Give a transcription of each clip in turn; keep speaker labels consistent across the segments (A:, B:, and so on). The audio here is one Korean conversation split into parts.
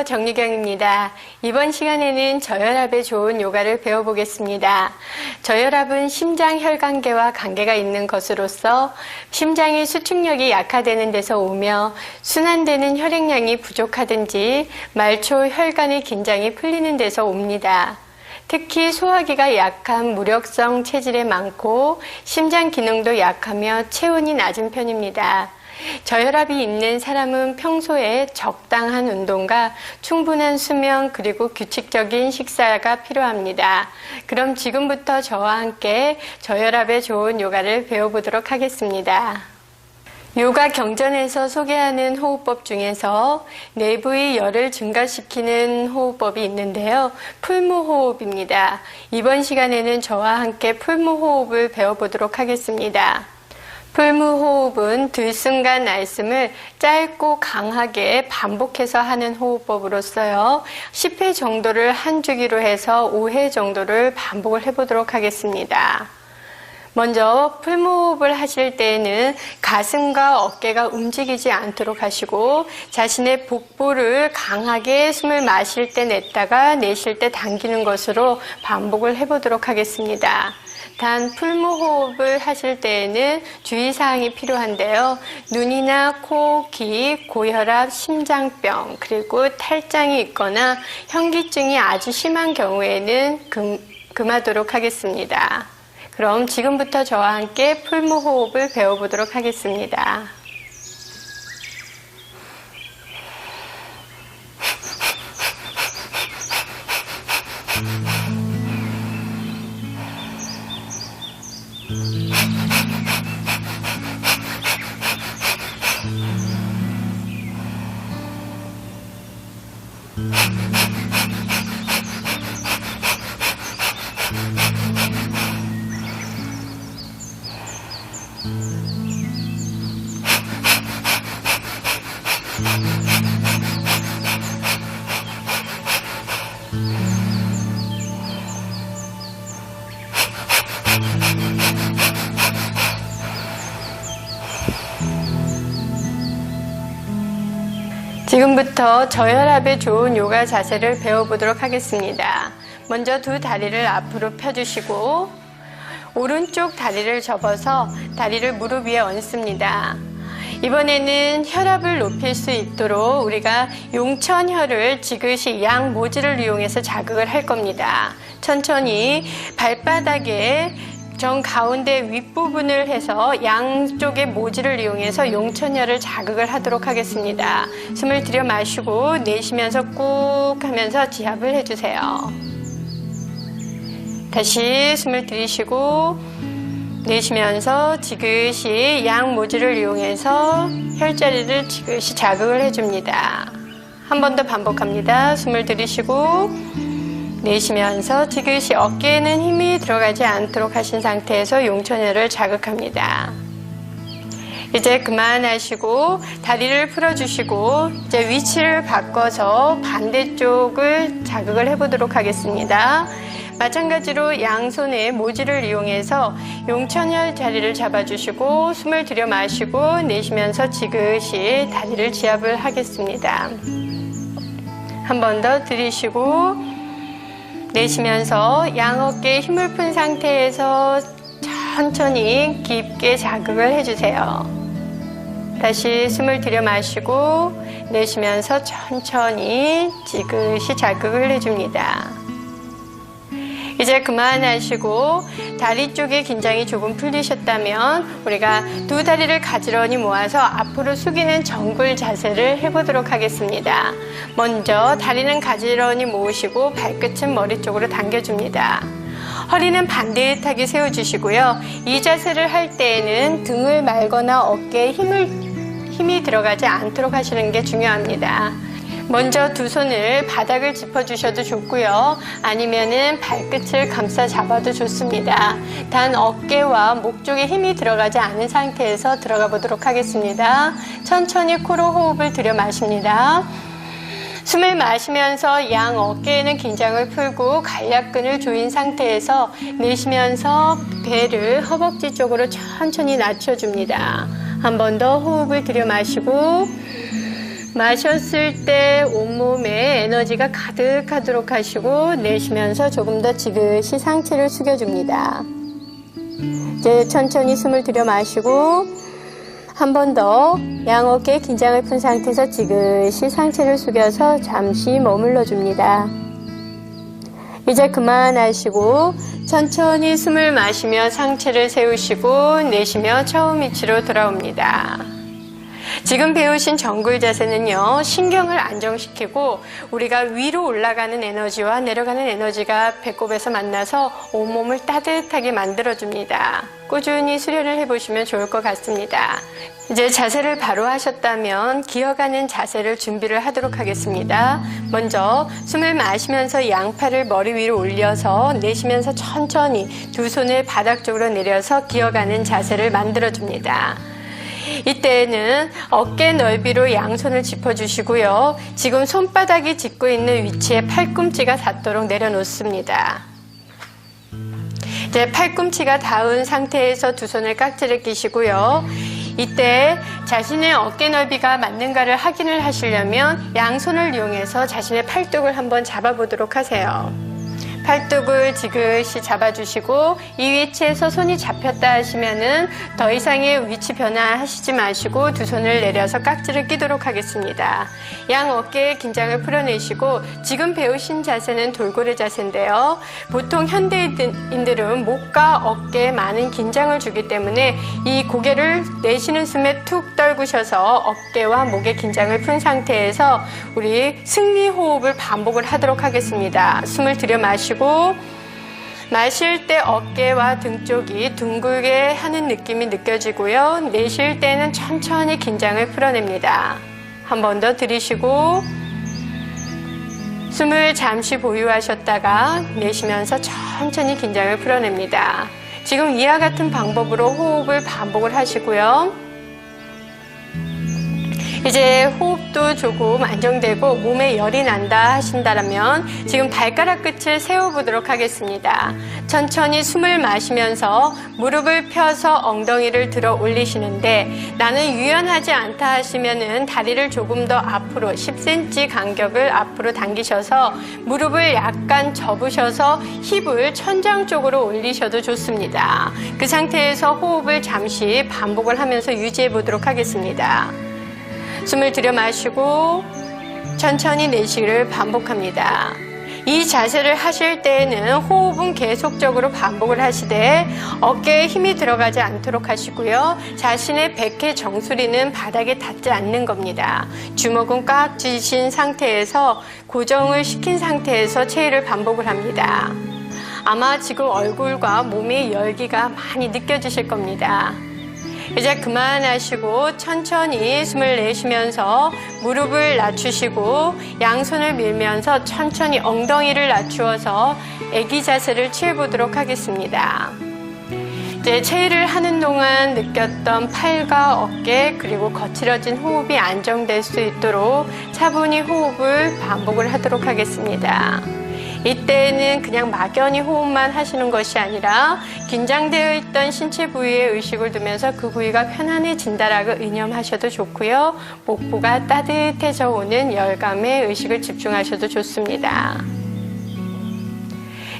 A: 안녕하세요. 정유경입니다. 이번 시간에는 저혈압에 좋은 요가를 배워보겠습니다. 저혈압은 심장 혈관계와 관계가 있는 것으로서 심장의 수축력이 약화되는 데서 오며 순환되는 혈액량이 부족하든지 말초 혈관의 긴장이 풀리는 데서 옵니다. 특히 소화기가 약한 무력성 체질에 많고 심장 기능도 약하며 체온이 낮은 편입니다. 저혈압이 있는 사람은 평소에 적당한 운동과 충분한 수면 그리고 규칙적인 식사가 필요합니다. 그럼 지금부터 저와 함께 저혈압에 좋은 요가를 배워보도록 하겠습니다. 요가 경전에서 소개하는 호흡법 중에서 내부의 열을 증가시키는 호흡법이 있는데요. 풀무호흡입니다. 이번 시간에는 저와 함께 풀무호흡을 배워보도록 하겠습니다. 풀무호흡은 들숨과 날숨을 짧고 강하게 반복해서 하는 호흡법으로서요. 10회 정도를 한 주기로 해서 5회 정도를 반복을 해보도록 하겠습니다. 먼저 풀무호흡을 하실 때에는 가슴과 어깨가 움직이지 않도록 하시고 자신의 복부를 강하게 숨을 마실 때 냈다가 내쉴 때 당기는 것으로 반복을 해보도록 하겠습니다. 단 풀무호흡을 하실 때에는 주의사항이 필요한데요. 눈이나 코, 귀, 고혈압, 심장병, 그리고 탈장이 있거나 현기증이 아주 심한 경우에는 금하도록 하겠습니다. 그럼 지금부터 저와 함께 풀무호흡을 배워보도록 하겠습니다. 지금부터 저혈압에 좋은 요가 자세를 배워보도록 하겠습니다. 먼저 두 다리를 앞으로 펴주시고 오른쪽 다리를 접어서 다리를 무릎 위에 얹습니다. 이번에는 혈압을 높일 수 있도록 우리가 용천혈을 지그시 양 모지를 이용해서 자극을 할 겁니다. 천천히 발바닥에 정 가운데 윗부분을 해서 양쪽의 모지를 이용해서 용천혈을 자극을 하도록 하겠습니다. 숨을 들여 마시고 내쉬면서 꾹 하면서 지압을 해주세요. 다시 숨을 들이쉬고 내쉬면서 지그시 양 모지를 이용해서 혈자리를 지그시 자극을 해줍니다. 한 번 더 반복합니다. 숨을 들이쉬고 내쉬면서 지그시 어깨에는 힘이 들어가지 않도록 하신 상태에서 용천혈을 자극합니다. 이제 그만하시고 다리를 풀어주시고 이제 위치를 바꿔서 반대쪽을 자극을 해보도록 하겠습니다. 마찬가지로 양손의 모지를 이용해서 용천혈 자리를 잡아주시고 숨을 들여 마시고 내쉬면서 지그시 다리를 지압을 하겠습니다. 한 번 더 들이쉬고 내쉬면서 양어깨에 힘을 푼 상태에서 천천히 깊게 자극을 해주세요. 다시 숨을 들여 마시고 내쉬면서 천천히 지그시 자극을 해줍니다. 이제 그만하시고 다리 쪽의 긴장이 조금 풀리셨다면 우리가 두 다리를 가지런히 모아서 앞으로 숙이는 정굴 자세를 해보도록 하겠습니다. 먼저 다리는 가지런히 모으시고 발끝은 머리 쪽으로 당겨줍니다. 허리는 반듯하게 세워주시고요. 이 자세를 할 때에는 등을 말거나 어깨에 힘이 들어가지 않도록 하시는 게 중요합니다. 먼저 두 손을 바닥을 짚어주셔도 좋고요. 아니면은 발끝을 감싸 잡아도 좋습니다. 단 어깨와 목 쪽에 힘이 들어가지 않은 상태에서 들어가 보도록 하겠습니다. 천천히 코로 호흡을 들여 마십니다. 숨을 마시면서 양 어깨에는 긴장을 풀고 관략근을 조인 상태에서 내쉬면서 배를 허벅지 쪽으로 천천히 낮춰줍니다. 한 번 더 호흡을 들여 마시고 마셨을 때 온몸에 에너지가 가득하도록 하시고 내쉬면서 조금 더 지그시 상체를 숙여줍니다. 이제 천천히 숨을 들여 마시고 한 번 더 양어깨에 긴장을 푼 상태에서 지그시 상체를 숙여서 잠시 머물러 줍니다. 이제 그만하시고 천천히 숨을 마시며 상체를 세우시고 내쉬며 처음 위치로 돌아옵니다. 지금 배우신 정글 자세는요, 신경을 안정시키고 우리가 위로 올라가는 에너지와 내려가는 에너지가 배꼽에서 만나서 온몸을 따뜻하게 만들어줍니다. 꾸준히 수련을 해보시면 좋을 것 같습니다. 이제 자세를 바로 하셨다면 기어가는 자세를 준비를 하도록 하겠습니다. 먼저 숨을 마시면서 양팔을 머리 위로 올려서 내쉬면서 천천히 두 손을 바닥 쪽으로 내려서 기어가는 자세를 만들어줍니다. 이때는 어깨 넓이로 양손을 짚어주시고요. 지금 손바닥이 짚고 있는 위치에 팔꿈치가 닿도록 내려놓습니다. 이제 팔꿈치가 닿은 상태에서 두 손을 깍지를 끼시고요. 이때 자신의 어깨 넓이가 맞는가를 확인을 하시려면 양손을 이용해서 자신의 팔뚝을 한번 잡아보도록 하세요. 팔뚝을 지그시 잡아주시고 이 위치에서 손이 잡혔다 하시면은 더 이상의 위치 변화하시지 마시고 두 손을 내려서 깍지를 끼도록 하겠습니다. 양 어깨의 긴장을 풀어내시고 지금 배우신 자세는 돌고래 자세인데요. 보통 현대인들은 목과 어깨에 많은 긴장을 주기 때문에 이 고개를 내쉬는 숨에 툭 떨구셔서 어깨와 목의 긴장을 푼 상태에서 우리 승리 호흡을 반복을 하도록 하겠습니다. 숨을 들여 마시고 마실 때 어깨와 등 쪽이 둥글게 하는 느낌이 느껴지고요. 내쉴 때는 천천히 긴장을 풀어냅니다. 한 번 더 들이쉬고 숨을 잠시 보유하셨다가 내쉬면서 천천히 긴장을 풀어냅니다. 지금 이와 같은 방법으로 호흡을 반복을 하시고요. 이제 호흡도 조금 안정되고 몸에 열이 난다 하신다면 지금 발가락 끝을 세워보도록 하겠습니다. 천천히 숨을 마시면서 무릎을 펴서 엉덩이를 들어 올리시는데 나는 유연하지 않다 하시면은 다리를 조금 더 앞으로 10cm 간격을 앞으로 당기셔서 무릎을 약간 접으셔서 힙을 천장 쪽으로 올리셔도 좋습니다. 그 상태에서 호흡을 잠시 반복을 하면서 유지해 보도록 하겠습니다. 숨을 들여 마시고 천천히 내쉬기를 반복합니다. 이 자세를 하실 때에는 호흡은 계속적으로 반복을 하시되 어깨에 힘이 들어가지 않도록 하시고요. 자신의 백회 정수리는 바닥에 닿지 않는 겁니다. 주먹은 꽉 쥐신 상태에서 고정을 시킨 상태에서 체위를 반복을 합니다. 아마 지금 얼굴과 몸의 열기가 많이 느껴지실 겁니다. 이제 그만하시고 천천히 숨을 내쉬면서 무릎을 낮추시고 양손을 밀면서 천천히 엉덩이를 낮추어서 애기 자세를 취해보도록 하겠습니다. 이제 체위를 하는 동안 느꼈던 팔과 어깨 그리고 거칠어진 호흡이 안정될 수 있도록 차분히 호흡을 반복을 하도록 하겠습니다. 이때는 그냥 막연히 호흡만 하시는 것이 아니라 긴장되어 있던 신체 부위에 의식을 두면서 그 부위가 편안해진다라고 의념하셔도 좋고요. 복부가 따뜻해져 오는 열감에 의식을 집중하셔도 좋습니다.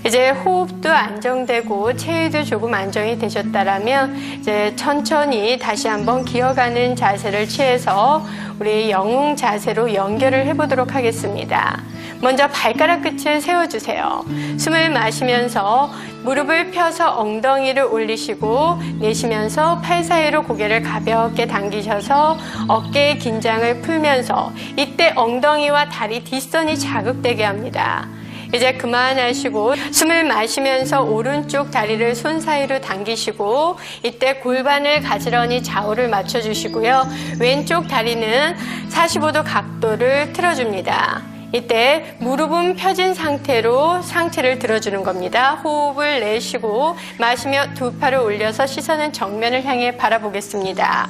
A: 이제 호흡도 안정되고 체위도 조금 안정이 되셨다라면 이제 천천히 다시 한번 기어가는 자세를 취해서 우리 영웅 자세로 연결을 해보도록 하겠습니다. 먼저 발가락 끝을 세워주세요. 숨을 마시면서 무릎을 펴서 엉덩이를 올리시고 내쉬면서 팔 사이로 고개를 가볍게 당기셔서 어깨의 긴장을 풀면서 이때 엉덩이와 다리 뒷선이 자극되게 합니다. 이제 그만하시고 숨을 마시면서 오른쪽 다리를 손 사이로 당기시고 이때 골반을 가지런히 좌우를 맞춰주시고요. 왼쪽 다리는 45도 각도를 틀어줍니다. 이때 무릎은 펴진 상태로 상체를 들어주는 겁니다. 호흡을 내쉬고 마시며 두 팔을 올려서 시선은 정면을 향해 바라보겠습니다.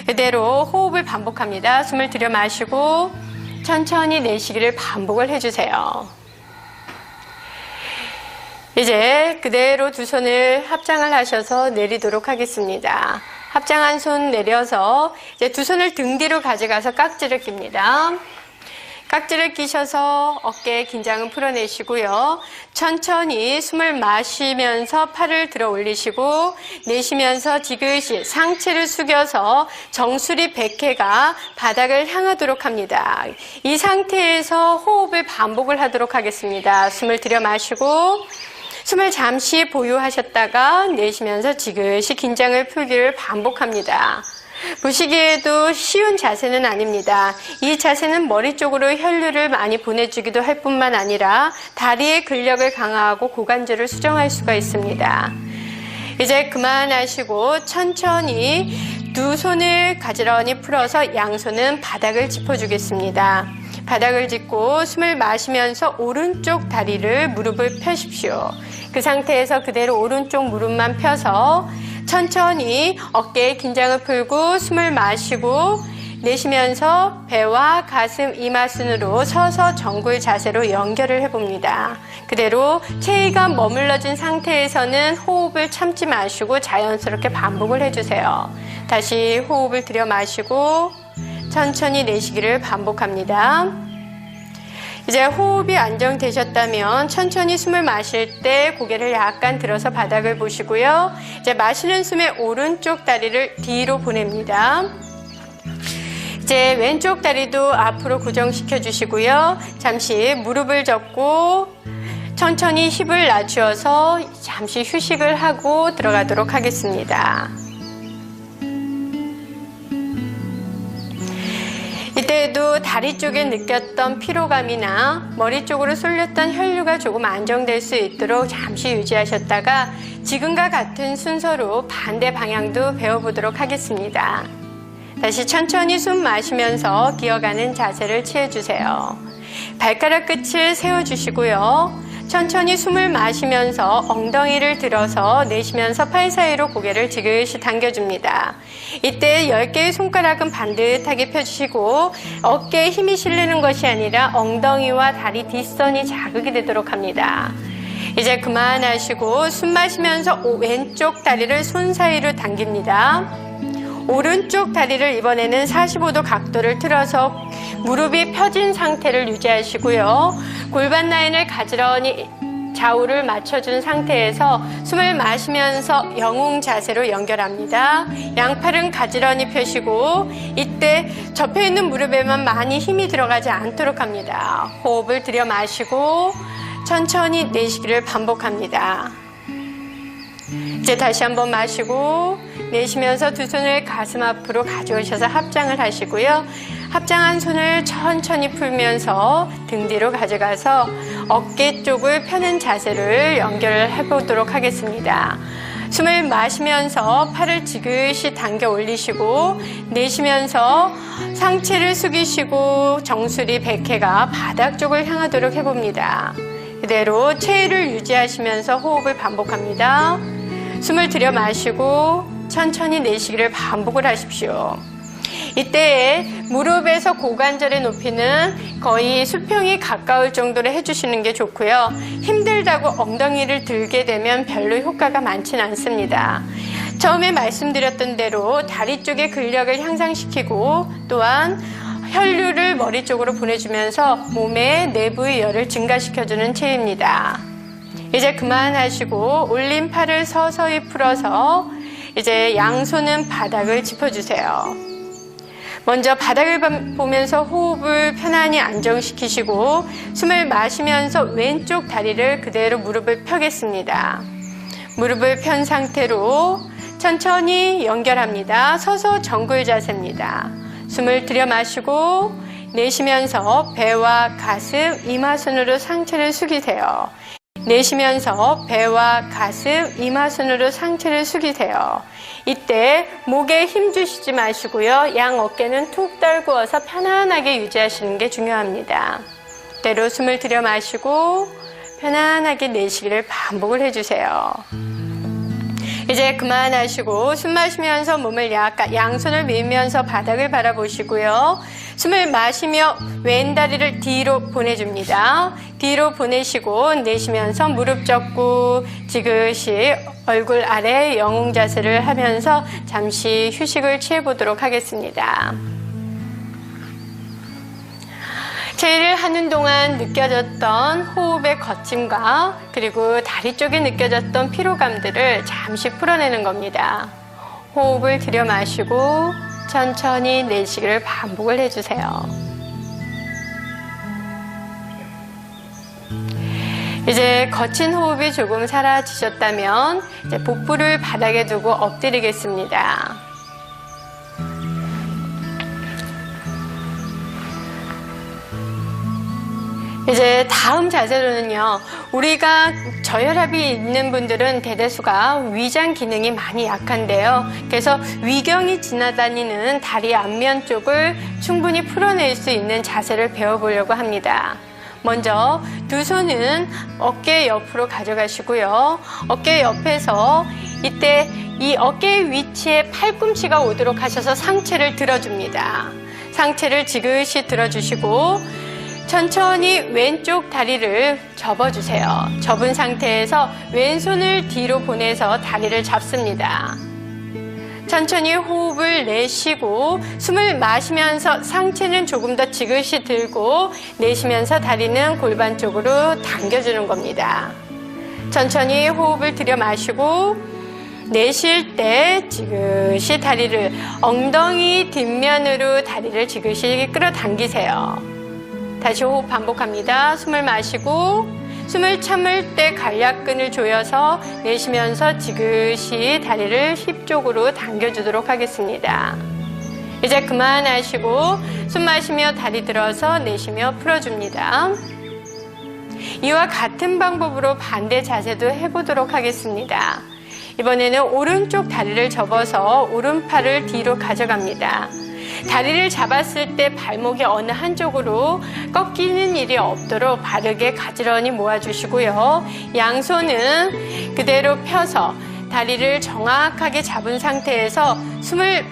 A: 그대로 호흡을 반복합니다. 숨을 들여 마시고 천천히 내쉬기를 반복을 해주세요. 이제 그대로 두 손을 합장을 하셔서 내리도록 하겠습니다. 합장한 손 내려서 이제 두 손을 등 뒤로 가져가서 깍지를 낍니다. 깍지를 끼셔서 어깨의 긴장을 풀어내시고요. 천천히 숨을 마시면서 팔을 들어 올리시고 내쉬면서 지그시 상체를 숙여서 정수리 백회가 바닥을 향하도록 합니다. 이 상태에서 호흡을 반복을 하도록 하겠습니다. 숨을 들여 마시고 숨을 잠시 보유하셨다가 내쉬면서 지그시 긴장을 풀기를 반복합니다. 보시기에도 쉬운 자세는 아닙니다. 이 자세는 머리 쪽으로 혈류를 많이 보내주기도 할 뿐만 아니라 다리의 근력을 강화하고 고관절을 수정할 수가 있습니다. 이제 그만하시고 천천히 두 손을 가지런히 풀어서 양손은 바닥을 짚어주겠습니다. 바닥을 짚고 숨을 마시면서 오른쪽 다리를 무릎을 펴십시오. 그 상태에서 그대로 오른쪽 무릎만 펴서 천천히 어깨에 긴장을 풀고 숨을 마시고 내쉬면서 배와 가슴 이마순으로 서서 정굴 자세로 연결을 해봅니다. 그대로 체위가 머물러진 상태에서는 호흡을 참지 마시고 자연스럽게 반복을 해주세요. 다시 호흡을 들여 마시고 천천히 내쉬기를 반복합니다. 이제 호흡이 안정되셨다면 천천히 숨을 마실 때 고개를 약간 들어서 바닥을 보시고요. 이제 마시는 숨에 오른쪽 다리를 뒤로 보냅니다. 이제 왼쪽 다리도 앞으로 고정시켜 주시고요. 잠시 무릎을 접고 천천히 힙을 낮추어서 잠시 휴식을 하고 들어가도록 하겠습니다. 이때에도 다리 쪽에 느꼈던 피로감이나 머리 쪽으로 쏠렸던 혈류가 조금 안정될 수 있도록 잠시 유지하셨다가 지금과 같은 순서로 반대 방향도 배워보도록 하겠습니다. 다시 천천히 숨 마시면서 기어가는 자세를 취해주세요. 발가락 끝을 세워주시고요. 천천히 숨을 마시면서 엉덩이를 들어서 내쉬면서 팔 사이로 고개를 지그시 당겨줍니다. 이때 10개의 손가락은 반듯하게 펴주시고 어깨에 힘이 실리는 것이 아니라 엉덩이와 다리 뒷선이 자극이 되도록 합니다. 이제 그만하시고 숨 마시면서 왼쪽 다리를 손 사이로 당깁니다. 오른쪽 다리를 이번에는 45도 각도를 틀어서 무릎이 펴진 상태를 유지하시고요. 골반 라인을 가지런히 좌우를 맞춰준 상태에서 숨을 마시면서 영웅 자세로 연결합니다. 양팔은 가지런히 펴시고 이때 접혀있는 무릎에만 많이 힘이 들어가지 않도록 합니다. 호흡을 들여 마시고 천천히 내쉬기를 반복합니다. 이제 다시 한번 마시고 내쉬면서 두 손을 가슴 앞으로 가져오셔서 합장을 하시고요. 합장한 손을 천천히 풀면서 등 뒤로 가져가서 어깨 쪽을 펴는 자세를 연결해 보도록 하겠습니다. 숨을 마시면서 팔을 지그시 당겨 올리시고 내쉬면서 상체를 숙이시고 정수리 백회가 바닥 쪽을 향하도록 해봅니다. 그대로 체위를 유지하시면서 호흡을 반복합니다. 숨을 들여 마시고 천천히 내쉬기를 반복을 하십시오. 이때에 무릎에서 고관절의 높이는 거의 수평이 가까울 정도로 해주시는 게 좋고요. 힘들다고 엉덩이를 들게 되면 별로 효과가 많지는 않습니다. 처음에 말씀드렸던 대로 다리 쪽의 근력을 향상시키고 또한 혈류를 머리 쪽으로 보내주면서 몸의 내부의 열을 증가시켜주는 체위입니다. 이제 그만하시고 올린 팔을 서서히 풀어서 이제 양손은 바닥을 짚어주세요. 먼저 바닥을 보면서 호흡을 편안히 안정시키시고 숨을 마시면서 왼쪽 다리를 그대로 무릎을 펴겠습니다. 무릎을 편 상태로 천천히 연결합니다. 서서 정굴 자세입니다. 숨을 들여 마시고 내쉬면서 배와 가슴, 이마순으로 상체를 숙이세요. 내쉬면서 배와 가슴, 이마순으로 상체를 숙이세요. 이때 목에 힘 주시지 마시고요. 양 어깨는 툭 떨구어서 편안하게 유지하시는 게 중요합니다. 때로 숨을 들여 마시고 편안하게 내쉬기를 반복을 해주세요. 이제 그만하시고 숨 마시면서 몸을 약간 양손을 밀면서 바닥을 바라보시고요. 숨을 마시며 왼 다리를 뒤로 보내줍니다. 뒤로 보내시고 내쉬면서 무릎 접고 지그시 얼굴 아래 영웅 자세를 하면서 잠시 휴식을 취해보도록 하겠습니다. 하체 일을 하는 동안 느껴졌던 호흡의 거침과 그리고 다리 쪽에 느껴졌던 피로감들을 잠시 풀어내는 겁니다. 호흡을 들여 마시고 천천히 내쉬기를 반복을 해주세요. 이제 거친 호흡이 조금 사라지셨다면 이제 복부를 바닥에 두고 엎드리겠습니다. 이제 다음 자세로는요, 우리가 저혈압이 있는 분들은 대다수가 위장 기능이 많이 약한데요. 그래서 위경이 지나다니는 다리 앞면 쪽을 충분히 풀어낼 수 있는 자세를 배워보려고 합니다. 먼저 두 손은 어깨 옆으로 가져가시고요. 어깨 옆에서 이때 이 어깨 위치에 팔꿈치가 오도록 하셔서 상체를 들어줍니다. 상체를 지그시 들어주시고 천천히 왼쪽 다리를 접어주세요. 접은 상태에서 왼손을 뒤로 보내서 다리를 잡습니다. 천천히 호흡을 내쉬고 숨을 마시면서 상체는 조금 더 지그시 들고 내쉬면서 다리는 골반 쪽으로 당겨주는 겁니다. 천천히 호흡을 들여 마시고 내쉴 때 지그시 다리를 엉덩이 뒷면으로 다리를 지그시 끌어당기세요. 다시 호흡 반복합니다. 숨을 마시고 숨을 참을 때 간략근을 조여서 내쉬면서 지그시 다리를 힙 쪽으로 당겨주도록 하겠습니다. 이제 그만하시고 숨 마시며 다리 들어서 내쉬며 풀어줍니다. 이와 같은 방법으로 반대 자세도 해보도록 하겠습니다. 이번에는 오른쪽 다리를 접어서 오른팔을 뒤로 가져갑니다. 다리를 잡았을 때 발목이 어느 한쪽으로 꺾이는 일이 없도록 바르게 가지런히 모아주시고요. 양손은 그대로 펴서 다리를 정확하게 잡은 상태에서 숨을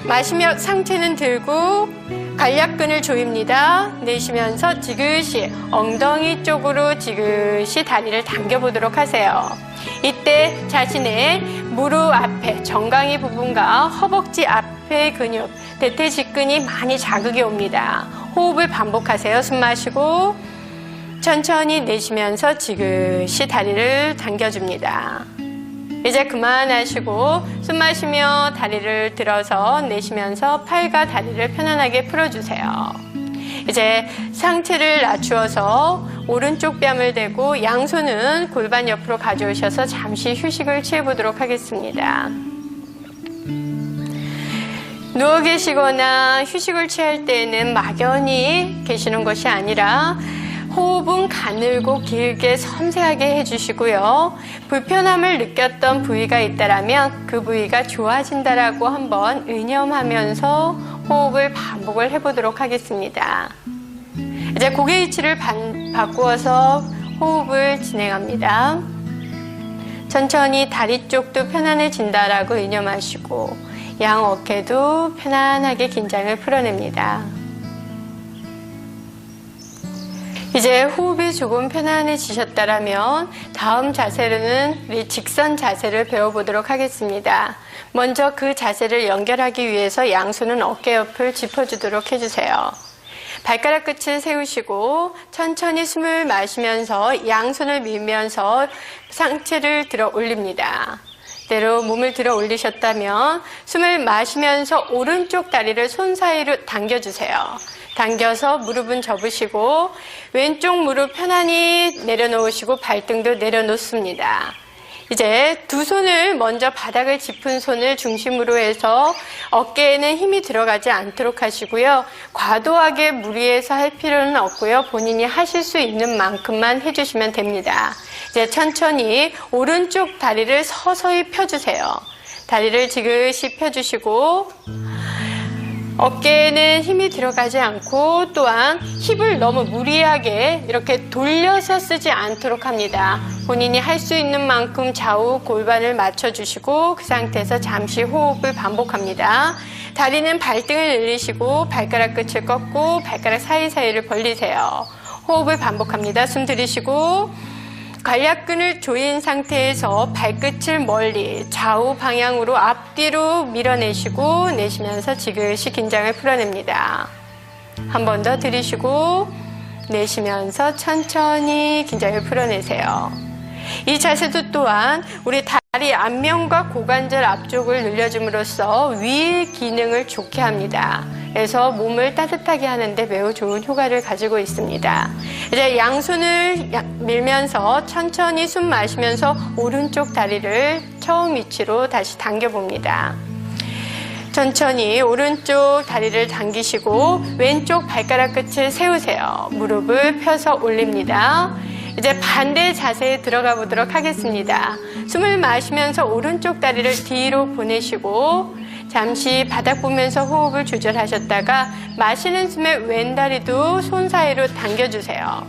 A: 마시며 상체는 들고 간략근을 조입니다. 내쉬면서 지그시 엉덩이 쪽으로 지그시 다리를 당겨보도록 하세요. 이때 자신의 무릎 앞에 정강이 부분과 허벅지 앞의 근육, 대퇴직근이 많이 자극이 옵니다. 호흡을 반복하세요. 숨 마시고 천천히 내쉬면서 지그시 다리를 당겨줍니다. 이제 그만하시고 숨 마시며 다리를 들어서 내쉬면서 팔과 다리를 편안하게 풀어주세요. 이제 상체를 낮추어서 오른쪽 뺨을 대고 양손은 골반 옆으로 가져오셔서 잠시 휴식을 취해보도록 하겠습니다. 누워 계시거나 휴식을 취할 때에는 막연히 계시는 것이 아니라 호흡은 가늘고 길게 섬세하게 해주시고요. 불편함을 느꼈던 부위가 있다면 그 부위가 좋아진다라고 한번 의념하면서 호흡을 반복을 해보도록 하겠습니다. 이제 고개 위치를 바꾸어서 호흡을 진행합니다. 천천히 다리 쪽도 편안해진다라고 의념하시고 양 어깨도 편안하게 긴장을 풀어냅니다. 이제 호흡이 조금 편안해지셨다면 다음 자세로는 우리 직선 자세를 배워보도록 하겠습니다. 먼저 그 자세를 연결하기 위해서 양손은 어깨 옆을 짚어주도록 해주세요. 발가락 끝을 세우시고 천천히 숨을 마시면서 양손을 밀면서 상체를 들어 올립니다. 그대로 몸을 들어 올리셨다면 숨을 마시면서 오른쪽 다리를 손 사이로 당겨주세요. 당겨서 무릎은 접으시고 왼쪽 무릎 편안히 내려놓으시고 발등도 내려놓습니다. 이제 두 손을 먼저 바닥을 짚은 손을 중심으로 해서 어깨에는 힘이 들어가지 않도록 하시고요. 과도하게 무리해서 할 필요는 없고요. 본인이 하실 수 있는 만큼만 해주시면 됩니다. 이제 천천히 오른쪽 다리를 서서히 펴주세요. 다리를 지그시 펴주시고 어깨에는 힘이 들어가지 않고 또한 힙을 너무 무리하게 이렇게 돌려서 쓰지 않도록 합니다. 본인이 할 수 있는 만큼 좌우 골반을 맞춰주시고 그 상태에서 잠시 호흡을 반복합니다. 다리는 발등을 늘리시고 발가락 끝을 꺾고 발가락 사이사이를 벌리세요. 호흡을 반복합니다. 숨 들이쉬고 간략근을 조인 상태에서 발끝을 멀리 좌우 방향으로 앞뒤로 밀어내시고 내쉬면서 지그시 긴장을 풀어냅니다. 한 번 더 들이쉬고 내쉬면서 천천히 긴장을 풀어내세요. 이 자세도 또한 우리 다리 앞면과 고관절 앞쪽을 늘려줌으로써 위 기능을 좋게 합니다. 그래서 몸을 따뜻하게 하는데 매우 좋은 효과를 가지고 있습니다. 이제 양손을 밀면서 천천히 숨 마시면서 오른쪽 다리를 처음 위치로 다시 당겨봅니다. 천천히 오른쪽 다리를 당기시고 왼쪽 발가락 끝을 세우세요. 무릎을 펴서 올립니다. 이제 반대 자세에 들어가 보도록 하겠습니다. 숨을 마시면서 오른쪽 다리를 뒤로 보내시고 잠시 바닥 보면서 호흡을 조절하셨다가 마시는 숨에 왼다리도 손 사이로 당겨주세요.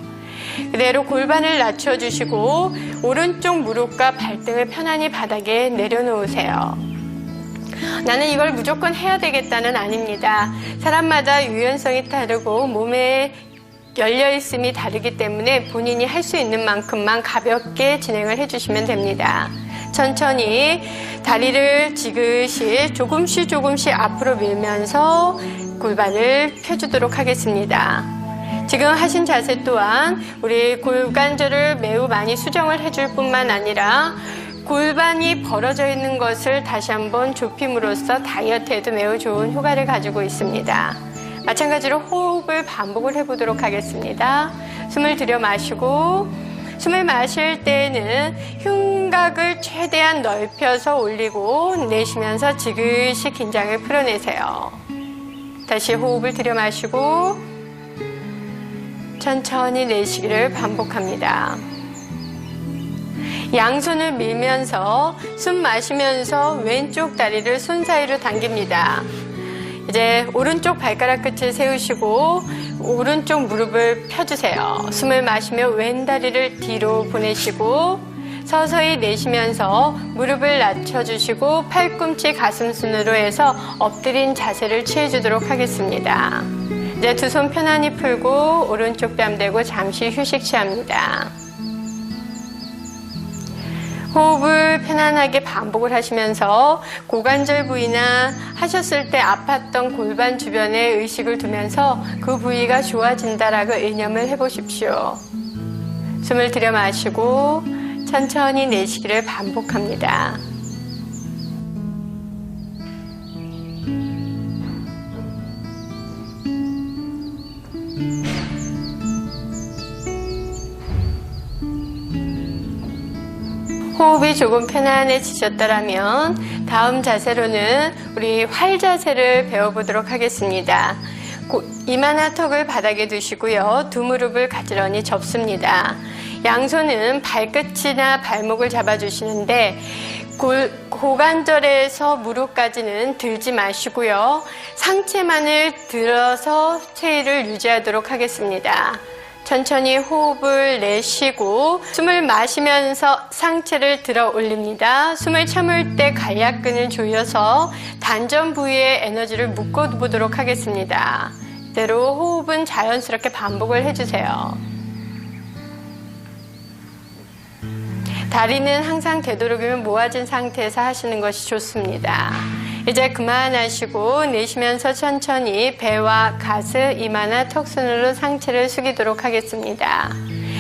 A: 그대로 골반을 낮춰주시고 오른쪽 무릎과 발등을 편안히 바닥에 내려놓으세요. 나는 이걸 무조건 해야 되겠다는 아닙니다. 사람마다 유연성이 다르고 몸의 열려있음이 다르기 때문에 본인이 할 수 있는 만큼만 가볍게 진행을 해주시면 됩니다. 천천히 다리를 지그시 조금씩 앞으로 밀면서 골반을 펴주도록 하겠습니다. 지금 하신 자세 또한 우리 골관절을 매우 많이 수정을 해줄 뿐만 아니라 골반이 벌어져 있는 것을 다시 한번 좁힘으로써 다이어트에도 매우 좋은 효과를 가지고 있습니다. 마찬가지로 호흡을 반복을 해보도록 하겠습니다. 숨을 들여 마시고 숨을 마실 때에는 흉곽을 최대한 넓혀서 올리고 내쉬면서 지그시 긴장을 풀어내세요. 다시 호흡을 들여 마시고 천천히 내쉬기를 반복합니다. 양손을 밀면서 숨 마시면서 왼쪽 다리를 손 사이로 당깁니다. 이제 오른쪽 발가락 끝을 세우시고 오른쪽 무릎을 펴주세요. 숨을 마시며 왼 다리를 뒤로 보내시고 서서히 내쉬면서 무릎을 낮춰주시고 팔꿈치 가슴순으로 해서 엎드린 자세를 취해주도록 하겠습니다. 이제 두 손 편안히 풀고 오른쪽 뺨 대고 잠시 휴식 취합니다. 호흡을 편안하게 반복을 하시면서 고관절 부위나 하셨을 때 아팠던 골반 주변에 의식을 두면서 그 부위가 좋아진다라고 의념을 해보십시오. 숨을 들여 마시고 천천히 내쉬기를 반복합니다. 호흡이 조금 편안해지셨더라면 다음 자세로는 우리 활 자세를 배워보도록 하겠습니다. 이마나 턱을 바닥에 두시고요. 두 무릎을 가지런히 접습니다. 양손은 발끝이나 발목을 잡아주시는데 고관절에서 무릎까지는 들지 마시고요. 상체만을 들어서 체위를 유지하도록 하겠습니다. 천천히 호흡을 내쉬고 숨을 마시면서 상체를 들어 올립니다. 숨을 참을 때 관략근을 조여서 단전 부위에 에너지를 묶어보도록 하겠습니다. 이대로 호흡은 자연스럽게 반복을 해주세요. 다리는 항상 되도록이면 모아진 상태에서 하시는 것이 좋습니다. 이제 그만하시고 내쉬면서 천천히 배와 가슴, 이마나 턱순으로 상체를 숙이도록 하겠습니다.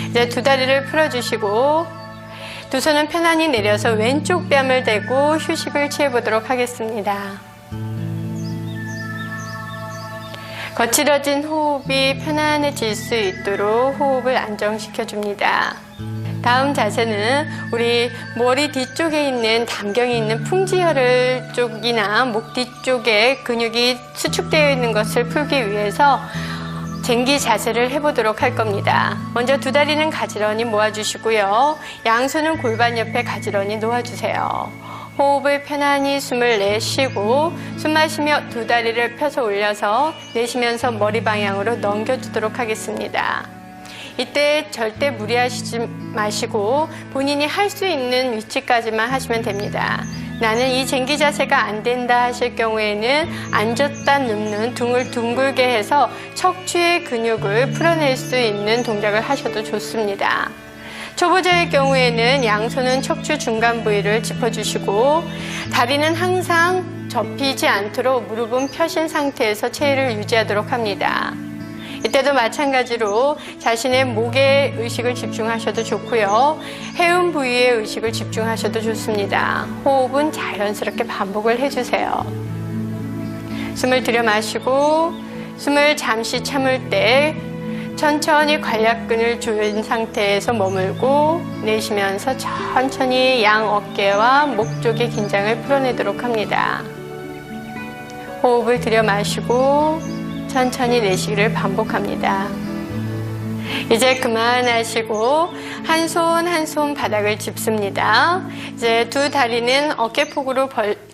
A: 이제 두 다리를 풀어주시고 두 손은 편안히 내려서 왼쪽 뺨을 대고 휴식을 취해보도록 하겠습니다. 거칠어진 호흡이 편안해질 수 있도록 호흡을 안정시켜줍니다. 다음 자세는 우리 머리 뒤쪽에 있는 담경이 있는 풍지혈 쪽이나 목 뒤쪽에 근육이 수축되어 있는 것을 풀기 위해서 쟁기 자세를 해보도록 할 겁니다. 먼저 두 다리는 가지런히 모아주시고요. 양손은 골반 옆에 가지런히 놓아주세요. 호흡을 편안히 숨을 내쉬고 숨 마시며 두 다리를 펴서 올려서 내쉬면서 머리 방향으로 넘겨주도록 하겠습니다. 이때 절대 무리하시지 마시고 본인이 할 수 있는 위치까지만 하시면 됩니다. 나는 이 쟁기 자세가 안 된다 하실 경우에는 앉았다 눕는 등을 둥글게 해서 척추의 근육을 풀어낼 수 있는 동작을 하셔도 좋습니다. 초보자의 경우에는 양손은 척추 중간 부위를 짚어주시고 다리는 항상 접히지 않도록 무릎은 펴신 상태에서 체위를 유지하도록 합니다. 이때도 마찬가지로 자신의 목에 의식을 집중하셔도 좋고요. 해운 부위에 의식을 집중하셔도 좋습니다. 호흡은 자연스럽게 반복을 해주세요. 숨을 들여 마시고 숨을 잠시 참을 때 천천히 관략근을 조인 상태에서 머물고 내쉬면서 천천히 양 어깨와 목 쪽의 긴장을 풀어내도록 합니다. 호흡을 들여 마시고 천천히 내쉬기를 반복합니다. 이제 그만하시고 한 손 한 손 바닥을 짚습니다. 이제 두 다리는 어깨폭으로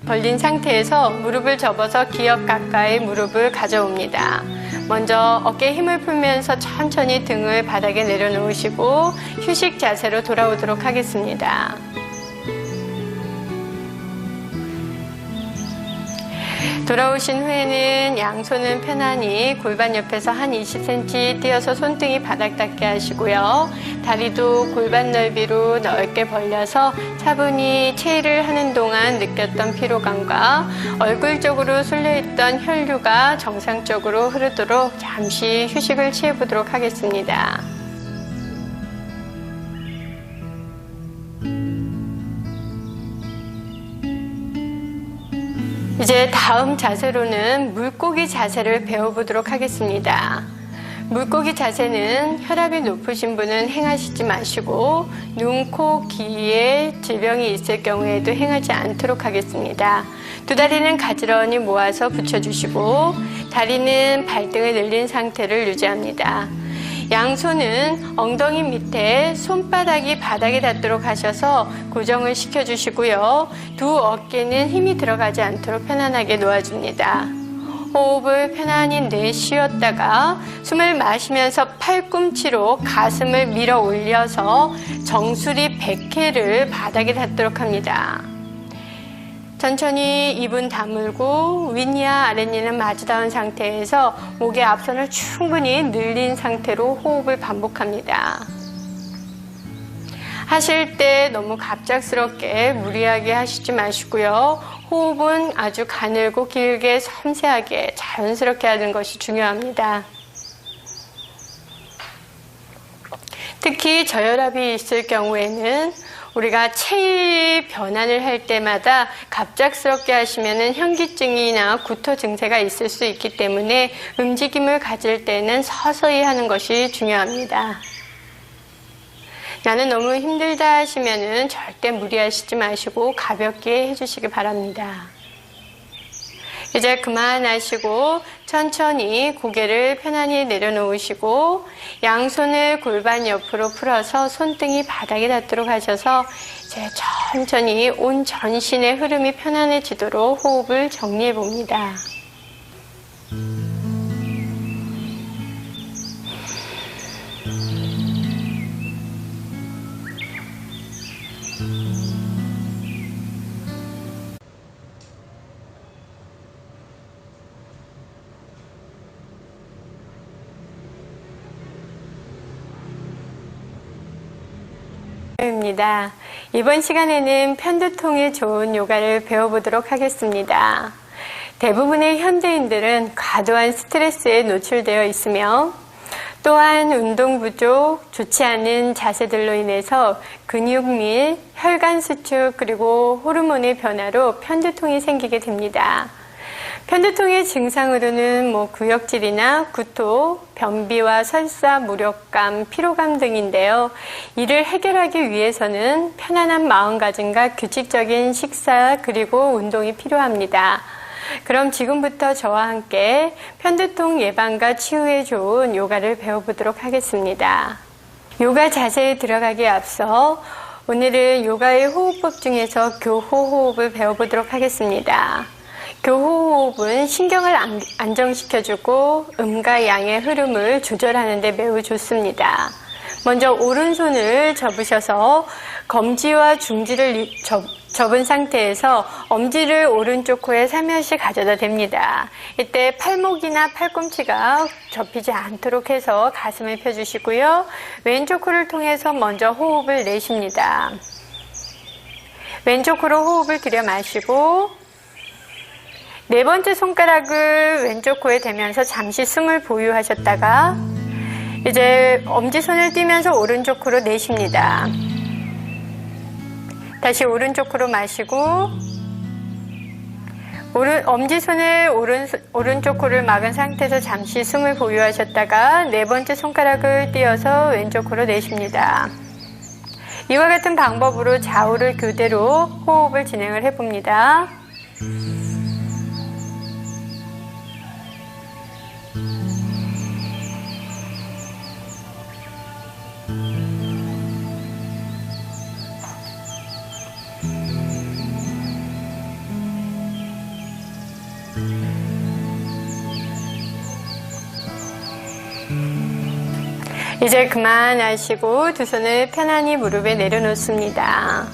A: 벌린 상태에서 무릎을 접어서 기역 가까이 무릎을 가져옵니다. 먼저 어깨에 힘을 풀면서 천천히 등을 바닥에 내려놓으시고 휴식 자세로 돌아오도록 하겠습니다. 돌아오신 후에는 양손은 편안히 골반 옆에서 한 20cm 띄어서 손등이 바닥 닿게 하시고요. 다리도 골반 넓이로 넓게 벌려서 차분히 체위를 하는 동안 느꼈던 피로감과 얼굴 쪽으로 쏠려있던 혈류가 정상적으로 흐르도록 잠시 휴식을 취해보도록 하겠습니다. 이제 다음 자세로는 물고기 자세를 배워보도록 하겠습니다. 물고기 자세는 혈압이 높으신 분은 행하시지 마시고 눈, 코, 귀에 질병이 있을 경우에도 행하지 않도록 하겠습니다. 두 다리는 가지런히 모아서 붙여주시고 다리는 발등을 늘린 상태를 유지합니다. 양손은 엉덩이 밑에 손바닥이 바닥에 닿도록 하셔서 고정을 시켜주시고요. 두 어깨는 힘이 들어가지 않도록 편안하게 놓아줍니다. 호흡을 편안히 내쉬었다가 숨을 마시면서 팔꿈치로 가슴을 밀어 올려서 정수리 100회를 바닥에 닿도록 합니다. 천천히 입은 다물고 윗니와 아랫니는 마주 닿은 상태에서 목의 앞선을 충분히 늘린 상태로 호흡을 반복합니다. 하실 때 너무 갑작스럽게 무리하게 하시지 마시고요. 호흡은 아주 가늘고 길게 섬세하게 자연스럽게 하는 것이 중요합니다. 특히 저혈압이 있을 경우에는 우리가 체위 변환을 할 때마다 갑작스럽게 하시면 현기증이나 구토 증세가 있을 수 있기 때문에 움직임을 가질 때는 서서히 하는 것이 중요합니다. 나는 너무 힘들다 하시면 절대 무리하시지 마시고 가볍게 해주시기 바랍니다. 이제 그만하시고 천천히 고개를 편안히 내려놓으시고 양손을 골반 옆으로 풀어서 손등이 바닥에 닿도록 하셔서 이제 천천히 온 전신의 흐름이 편안해지도록 호흡을 정리해 봅니다. 입니다. 이번 시간에는 편두통에 좋은 요가를 배워보도록 하겠습니다. 대부분의 현대인들은 과도한 스트레스에 노출되어 있으며 또한 운동 부족, 좋지 않은 자세들로 인해서 근육 및 혈관 수축 그리고 호르몬의 변화로 편두통이 생기게 됩니다. 편두통의 증상으로는 구역질이나 구토, 변비와 설사, 무력감, 피로감 등인데요. 이를 해결하기 위해서는 편안한 마음가짐과 규칙적인 식사 그리고 운동이 필요합니다. 그럼 지금부터 저와 함께 편두통 예방과 치유에 좋은 요가를 배워보도록 하겠습니다. 요가 자세에 들어가기에 앞서 오늘은 요가의 호흡법 중에서 교호호흡을 배워보도록 하겠습니다. 교호호흡은 신경을 안정시켜주고 음과 양의 흐름을 조절하는 데 매우 좋습니다. 먼저 오른손을 접으셔서 검지와 중지를 접은 상태에서 엄지를 오른쪽 코에 살며시 가져다 댑니다. 이때 팔목이나 팔꿈치가 접히지 않도록 해서 가슴을 펴주시고요. 왼쪽 코를 통해서 먼저 호흡을 내쉽니다. 왼쪽 코로 호흡을 들여 마시고 네 번째 손가락을 왼쪽 코에 대면서 잠시 숨을 보유하셨다가 이제 엄지손을 띄면서 오른쪽 코로 내쉽니다. 다시 오른쪽 코로 마시고 엄지손을 오른쪽 코를 막은 상태에서 잠시 숨을 보유하셨다가 네 번째 손가락을 띄어서 왼쪽 코로 내쉽니다. 이와 같은 방법으로 좌우를 교대로 호흡을 진행을 해봅니다. 이제 그만하시고 두 손을 편안히 무릎에 내려놓습니다.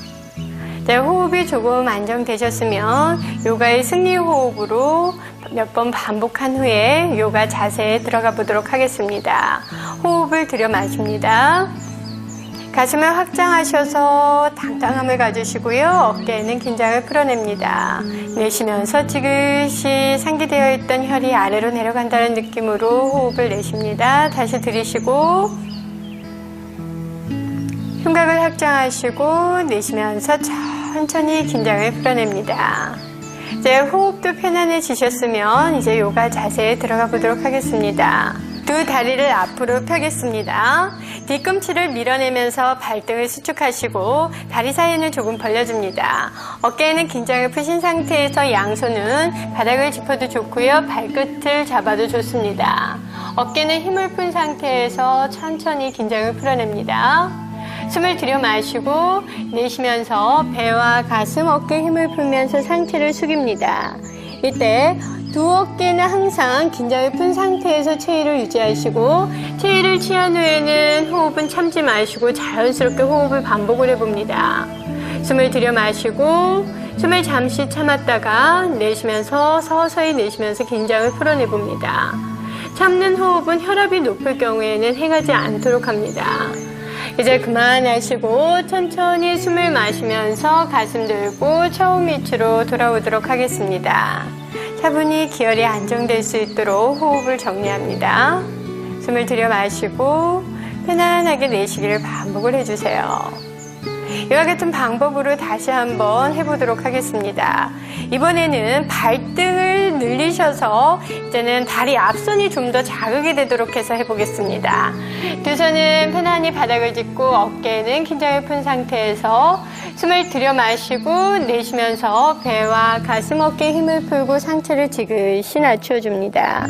A: 이제 호흡이 조금 안정되셨으면 요가의 승리 호흡으로 몇 번 반복한 후에 요가 자세에 들어가 보도록 하겠습니다. 호흡을 들여 마십니다. 가슴을 확장하셔서 당당함을 가지시고요. 어깨에는 긴장을 풀어냅니다. 내쉬면서 지그시 상기되어 있던 혈이 아래로 내려간다는 느낌으로 호흡을 내쉽니다. 다시 들이쉬고 흉곽을 확장하시고 내쉬면서 천천히 긴장을 풀어냅니다. 이제 호흡도 편안해지셨으면 이제 요가 자세에 들어가 보도록 하겠습니다. 두 다리를 앞으로 펴겠습니다. 뒤꿈치를 밀어내면서 발등을 수축하시고 다리 사이는 조금 벌려줍니다. 어깨에는 긴장을 푸신 상태에서 양손은 바닥을 짚어도 좋고요. 발끝을 잡아도 좋습니다. 어깨는 힘을 푼 상태에서 천천히 긴장을 풀어냅니다. 숨을 들여 마시고 내쉬면서 배와 가슴, 어깨 힘을 풀면서 상체를 숙입니다. 이때 두 어깨는 항상 긴장을 푼 상태에서 체위를 유지하시고 체위를 취한 후에는 호흡은 참지 마시고 자연스럽게 호흡을 반복을 해봅니다. 숨을 들여 마시고 숨을 잠시 참았다가 내쉬면서 서서히 내쉬면서 긴장을 풀어내봅니다. 참는 호흡은 혈압이 높을 경우에는 행하지 않도록 합니다. 이제 그만하시고 천천히 숨을 마시면서 가슴 들고 처음 위치로 돌아오도록 하겠습니다. 차분히 기혈이 안정될 수 있도록 호흡을 정리합니다. 숨을 들여 마시고 편안하게 내쉬기를 반복을 해주세요. 이와 같은 방법으로 다시 한번 해보도록 하겠습니다. 이번에는 발등을 늘리셔서 이제는 다리 앞선이 좀 더 자극이 되도록 해서 해보겠습니다. 두 손은 편안히 바닥을 짚고 어깨는 긴장을 푼 상태에서 숨을 들여 마시고 내쉬면서 배와 가슴, 어깨에 힘을 풀고 상체를 지그시 낮춰줍니다.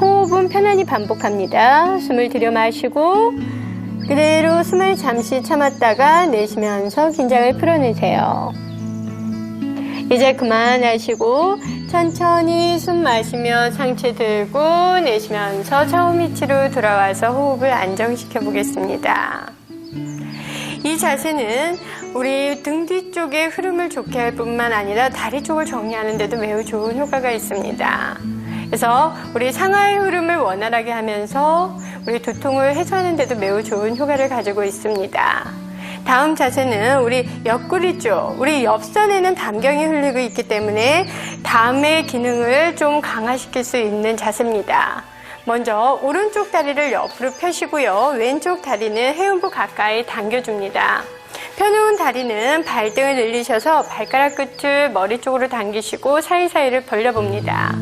A: 호흡은 편안히 반복합니다. 숨을 들여 마시고 그대로 숨을 잠시 참았다가 내쉬면서 긴장을 풀어내세요. 이제 그만하시고 천천히 숨 마시며 상체 들고 내쉬면서 처음 위치로 돌아와서 호흡을 안정시켜 보겠습니다. 이 자세는 우리 등 뒤쪽의 흐름을 좋게 할 뿐만 아니라 다리 쪽을 정리하는 데도 매우 좋은 효과가 있습니다. 그래서 우리 상하의 흐름을 원활하게 하면서 우리 두통을 해소하는 데도 매우 좋은 효과를 가지고 있습니다. 다음 자세는 우리 옆구리 쪽, 우리 옆선에는 담경이 흘리고 있기 때문에 담의 기능을 좀 강화시킬 수 있는 자세입니다. 먼저 오른쪽 다리를 옆으로 펴시고요. 왼쪽 다리는 해음부 가까이 당겨줍니다. 펴놓은 다리는 발등을 늘리셔서 발가락 끝을 머리 쪽으로 당기시고 사이사이를 벌려봅니다.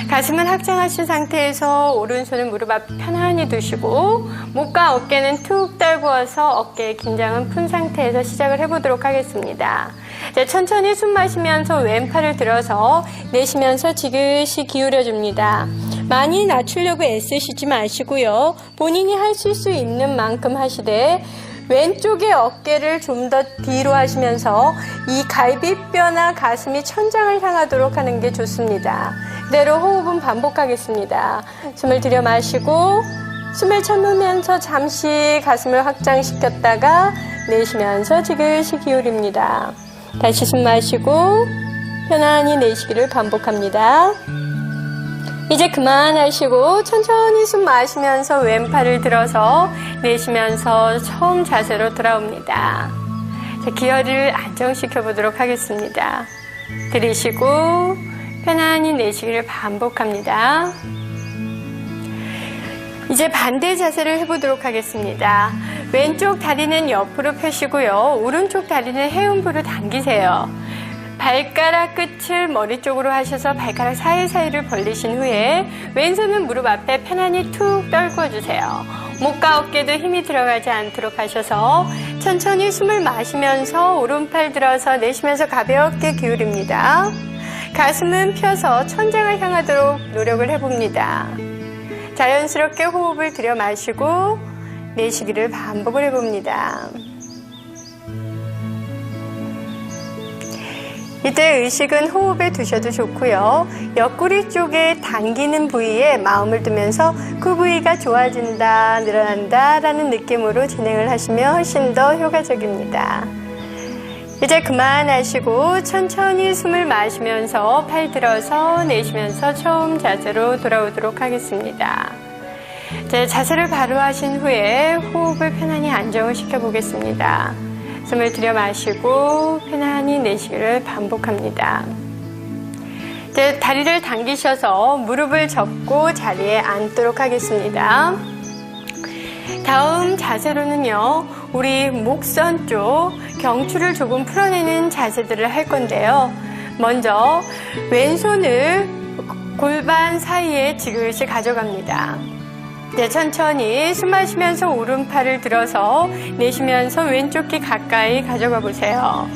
A: 가슴은 확장하신 상태에서 오른손은 무릎 앞 편안히 두시고 목과 어깨는 툭 떨구어서 어깨의 긴장은 푼 상태에서 시작을 해보도록 하겠습니다. 이제 천천히 숨 마시면서 왼팔을 들어서 내쉬면서 지그시 기울여줍니다. 많이 낮추려고 애쓰시지 마시고요. 본인이 하실 수 있는 만큼 하시되 왼쪽의 어깨를 좀 더 뒤로 하시면서 이 갈비뼈나 가슴이 천장을 향하도록 하는 게 좋습니다. 그대로 호흡은 반복하겠습니다. 숨을 들여 마시고 숨을 참으면서 잠시 가슴을 확장시켰다가 내쉬면서 지그시 기울입니다. 다시 숨 마시고 편안히 내쉬기를 반복합니다. 이제 그만하시고 천천히 숨 마시면서 왼팔을 들어서 내쉬면서 처음 자세로 돌아옵니다. 자, 기혈을 안정시켜 보도록 하겠습니다. 들이쉬고 편안히 내쉬기를 반복합니다. 이제 반대 자세를 해보도록 하겠습니다. 왼쪽 다리는 옆으로 펴시고요. 오른쪽 다리는 해음부로 당기세요. 발가락 끝을 머리 쪽으로 하셔서 발가락 사이사이를 벌리신 후에 왼손은 무릎 앞에 편안히 툭 떨궈주세요. 목과 어깨도 힘이 들어가지 않도록 하셔서 천천히 숨을 마시면서 오른팔 들어서 내쉬면서 가볍게 기울입니다. 가슴은 펴서 천장을 향하도록 노력을 해봅니다. 자연스럽게 호흡을 들여 마시고 내쉬기를 반복을 해봅니다. 이때 의식은 호흡에 두셔도 좋고요. 옆구리 쪽에 당기는 부위에 마음을 두면서 그 부위가 좋아진다, 늘어난다 라는 느낌으로 진행을 하시면 훨씬 더 효과적입니다. 이제 그만하시고 천천히 숨을 마시면서 팔 들어서 내쉬면서 처음 자세로 돌아오도록 하겠습니다. 이제 자세를 바로 하신 후에 호흡을 편안히 안정을 시켜보겠습니다. 숨을 들여 마시고 편안히 내쉬기를 반복합니다. 이제 다리를 당기셔서 무릎을 접고 자리에 앉도록 하겠습니다. 다음 자세로는요, 우리 목선 쪽 경추를 조금 풀어내는 자세들을 할 건데요. 먼저 왼손을 골반 사이에 지그시 가져갑니다. 네, 천천히 숨 마시면서 오른팔을 들어서 내쉬면서 왼쪽 귀 가까이 가져가 보세요.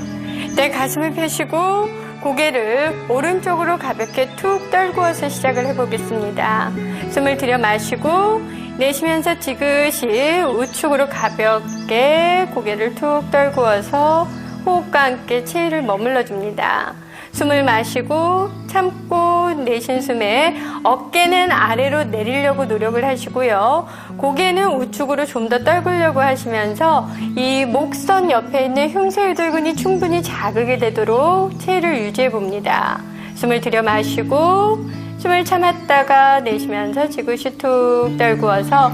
A: 네, 가슴을 펴시고 고개를 오른쪽으로 가볍게 툭 떨구어서 시작을 해보겠습니다. 숨을 들여 마시고 내쉬면서 지그시 우측으로 가볍게 고개를 툭 떨구어서 호흡과 함께 체위를 머물러 줍니다. 숨을 마시고 참고 내쉰 숨에 어깨는 아래로 내리려고 노력을 하시고요. 고개는 우측으로 좀 더 떨구려고 하시면서 이 목선 옆에 있는 흉쇄유돌근이 충분히 자극이 되도록 체위를 유지해 봅니다. 숨을 들여 마시고 숨을 참았다가 내쉬면서 지그시 툭 떨구어서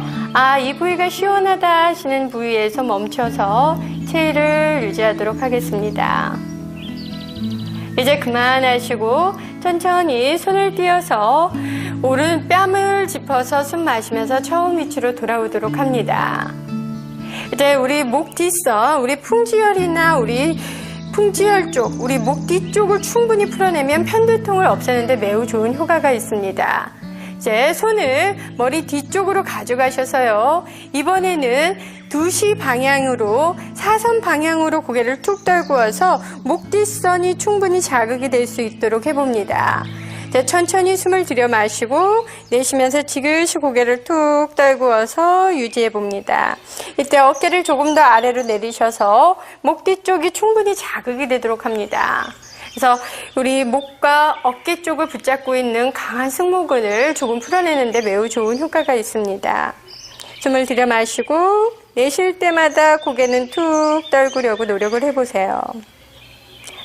A: 이 부위가 시원하다 하시는 부위에서 멈춰서 체위를 유지하도록 하겠습니다. 이제 그만하시고 천천히 손을 띄어서 오른 뺨을 짚어서 숨 마시면서 처음 위치로 돌아오도록 합니다. 이제 우리 목 뒷선, 우리 풍지혈이나 우리 풍지혈 쪽, 우리 목 뒤쪽을 충분히 풀어내면 편두통을 없애는데 매우 좋은 효과가 있습니다. 이제 손을 머리 뒤쪽으로 가져가셔서요. 이번에는 2시 방향으로, 사선 방향으로 고개를 툭 떨구어서 목 뒷선이 충분히 자극이 될 수 있도록 해봅니다. 이제 천천히 숨을 들여 마시고 내쉬면서 지그시 고개를 툭 떨구어서 유지해봅니다. 이때 어깨를 조금 더 아래로 내리셔서 목 뒤쪽이 충분히 자극이 되도록 합니다. 그래서 우리 목과 어깨 쪽을 붙잡고 있는 강한 승모근을 조금 풀어내는데 매우 좋은 효과가 있습니다. 숨을 들여 마시고 내쉴 때마다 고개는 툭 떨구려고 노력을 해보세요.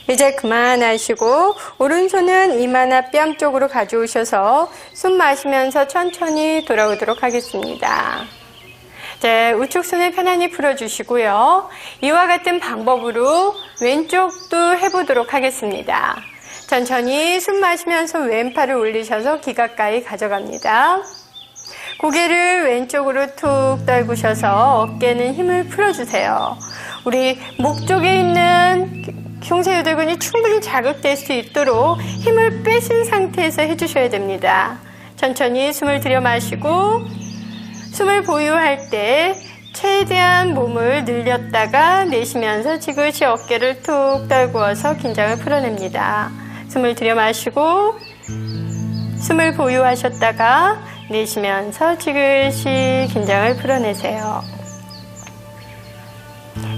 A: 이제 그만하시고 오른손은 이마나 뺨 쪽으로 가져오셔서 숨 마시면서 천천히 돌아오도록 하겠습니다. 이제 우측 손을 편안히 풀어주시고요. 이와 같은 방법으로 왼쪽도 해보도록 하겠습니다. 천천히 숨 마시면서 왼팔을 올리셔서 귀 가까이 가져갑니다. 고개를 왼쪽으로 툭 떨구셔서 어깨는 힘을 풀어주세요. 우리 목 쪽에 있는 흉쇄유돌근이 충분히 자극될 수 있도록 힘을 빼신 상태에서 해주셔야 됩니다. 천천히 숨을 들여 마시고 숨을 보유할 때 최대한 몸을 늘렸다가 내쉬면서 지그시 어깨를 툭 떨구어서 긴장을 풀어냅니다. 숨을 들여 마시고 숨을 보유하셨다가 내쉬면서 지그시 긴장을 풀어내세요.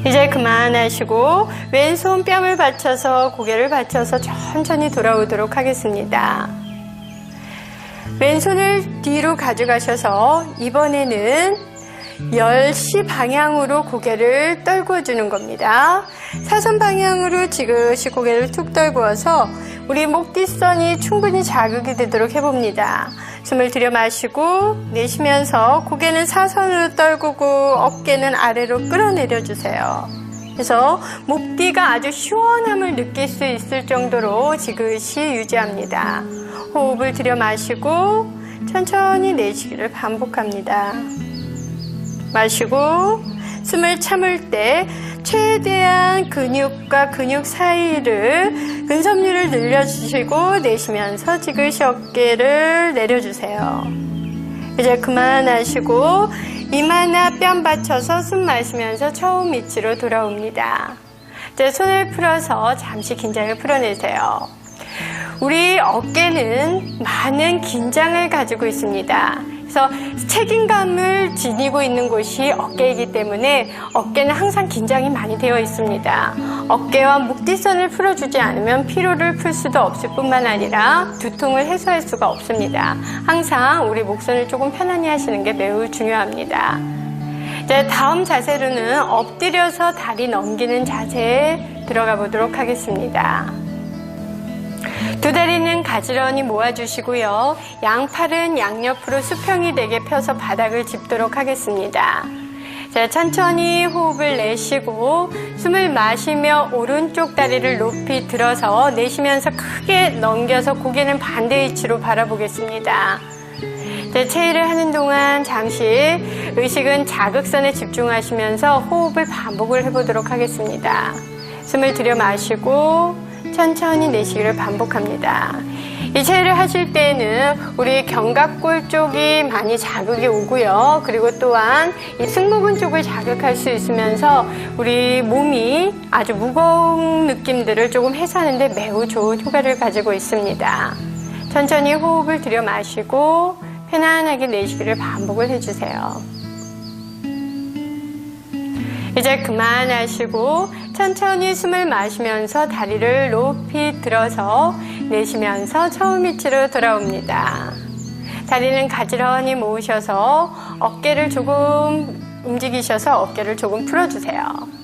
A: 이제 그만하시고 왼손 뺨을 받쳐서 고개를 받쳐서 천천히 돌아오도록 하겠습니다. 왼손을 뒤로 가져가셔서 이번에는 10시 방향으로 고개를 떨구어주는 겁니다. 사선 방향으로 지그시 고개를 툭 떨구어서 우리 목 뒷선이 충분히 자극이 되도록 해봅니다. 숨을 들여 마시고 내쉬면서 고개는 사선으로 떨구고 어깨는 아래로 끌어내려 주세요. 그래서 목 뒤가 아주 시원함을 느낄 수 있을 정도로 지그시 유지합니다. 호흡을 들여 마시고 천천히 내쉬기를 반복합니다. 마시고 숨을 참을 때 최대한 근육과 근육 사이를 근섬유를 늘려주시고 내쉬면서 지그시 어깨를 내려주세요. 이제 그만하시고 이마나 뺨 받쳐서 숨 마시면서 처음 위치로 돌아옵니다. 이제 손을 풀어서 잠시 긴장을 풀어내세요. 우리 어깨는 많은 긴장을 가지고 있습니다. 그래서 책임감을 지니고 있는 곳이 어깨이기 때문에 어깨는 항상 긴장이 많이 되어 있습니다. 어깨와 목 뒷선을 풀어주지 않으면 피로를 풀 수도 없을 뿐만 아니라 두통을 해소할 수가 없습니다. 항상 우리 목선을 조금 편안히 하시는 게 매우 중요합니다. 이제 다음 자세로는 엎드려서 다리 넘기는 자세에 들어가 보도록 하겠습니다. 두 다리는 가지런히 모아주시고요. 양팔은 양옆으로 수평이 되게 펴서 바닥을 짚도록 하겠습니다. 자, 천천히 호흡을 내쉬고 숨을 마시며 오른쪽 다리를 높이 들어서 내쉬면서 크게 넘겨서 고개는 반대 위치로 바라보겠습니다. 자, 체위를 하는 동안 잠시 의식은 자극선에 집중하시면서 호흡을 반복을 해보도록 하겠습니다. 숨을 들여 마시고 천천히 내쉬기를 반복합니다. 이 체위를 하실 때는 우리 견갑골 쪽이 많이 자극이 오고요. 그리고 또한 이 승모근 쪽을 자극할 수 있으면서 우리 몸이 아주 무거운 느낌들을 조금 해소하는 데 매우 좋은 효과를 가지고 있습니다. 천천히 호흡을 들여 마시고 편안하게 내쉬기를 반복을 해주세요. 이제 그만하시고 천천히 숨을 마시면서 다리를 높이 들어서 내쉬면서 처음 위치로 돌아옵니다. 다리는 가지런히 모으셔서 어깨를 조금 움직이셔서 어깨를 조금 풀어주세요.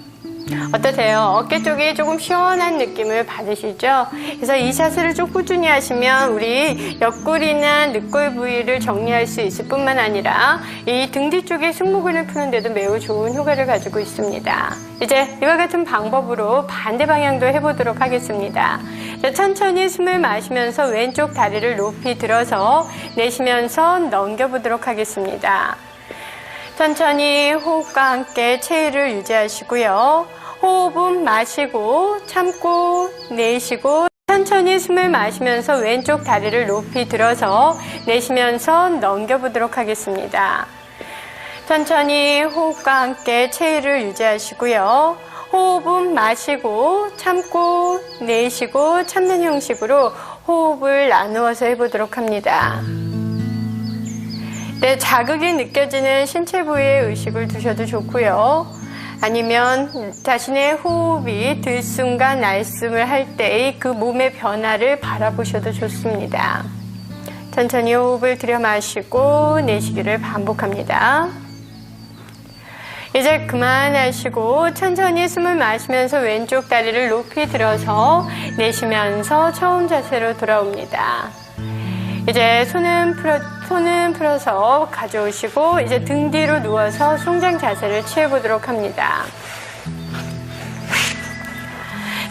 A: 어떠세요? 어깨 쪽이 조금 시원한 느낌을 받으시죠? 그래서 이 자세를 좀 꾸준히 하시면 우리 옆구리나 늑골 부위를 정리할 수 있을 뿐만 아니라 이 등 뒤쪽의 승모근을 푸는 데도 매우 좋은 효과를 가지고 있습니다. 이제 이와 같은 방법으로 반대 방향도 해보도록 하겠습니다. 자, 천천히 숨을 마시면서 왼쪽 다리를 높이 들어서 내쉬면서 넘겨보도록 하겠습니다. 천천히 호흡과 함께 체위를 유지하시고요. 호흡은 마시고 참고 내쉬고 천천히 숨을 마시면서 왼쪽 다리를 높이 들어서 내쉬면서 넘겨보도록 하겠습니다. 천천히 호흡과 함께 체위를 유지하시고요. 호흡은 마시고 참고 내쉬고 참는 형식으로 호흡을 나누어서 해보도록 합니다. 네, 자극이 느껴지는 신체 부위에 의식을 두셔도 좋고요. 아니면 자신의 호흡이 들숨과 날숨을 할 때의 그 몸의 변화를 바라보셔도 좋습니다. 천천히 호흡을 들여 마시고 내쉬기를 반복합니다. 이제 그만하시고 천천히 숨을 마시면서 왼쪽 다리를 높이 들어서 내쉬면서 처음 자세로 돌아옵니다. 이제 손은 풀어서 가져오시고 이제 등 뒤로 누워서 송장 자세를 취해보도록 합니다.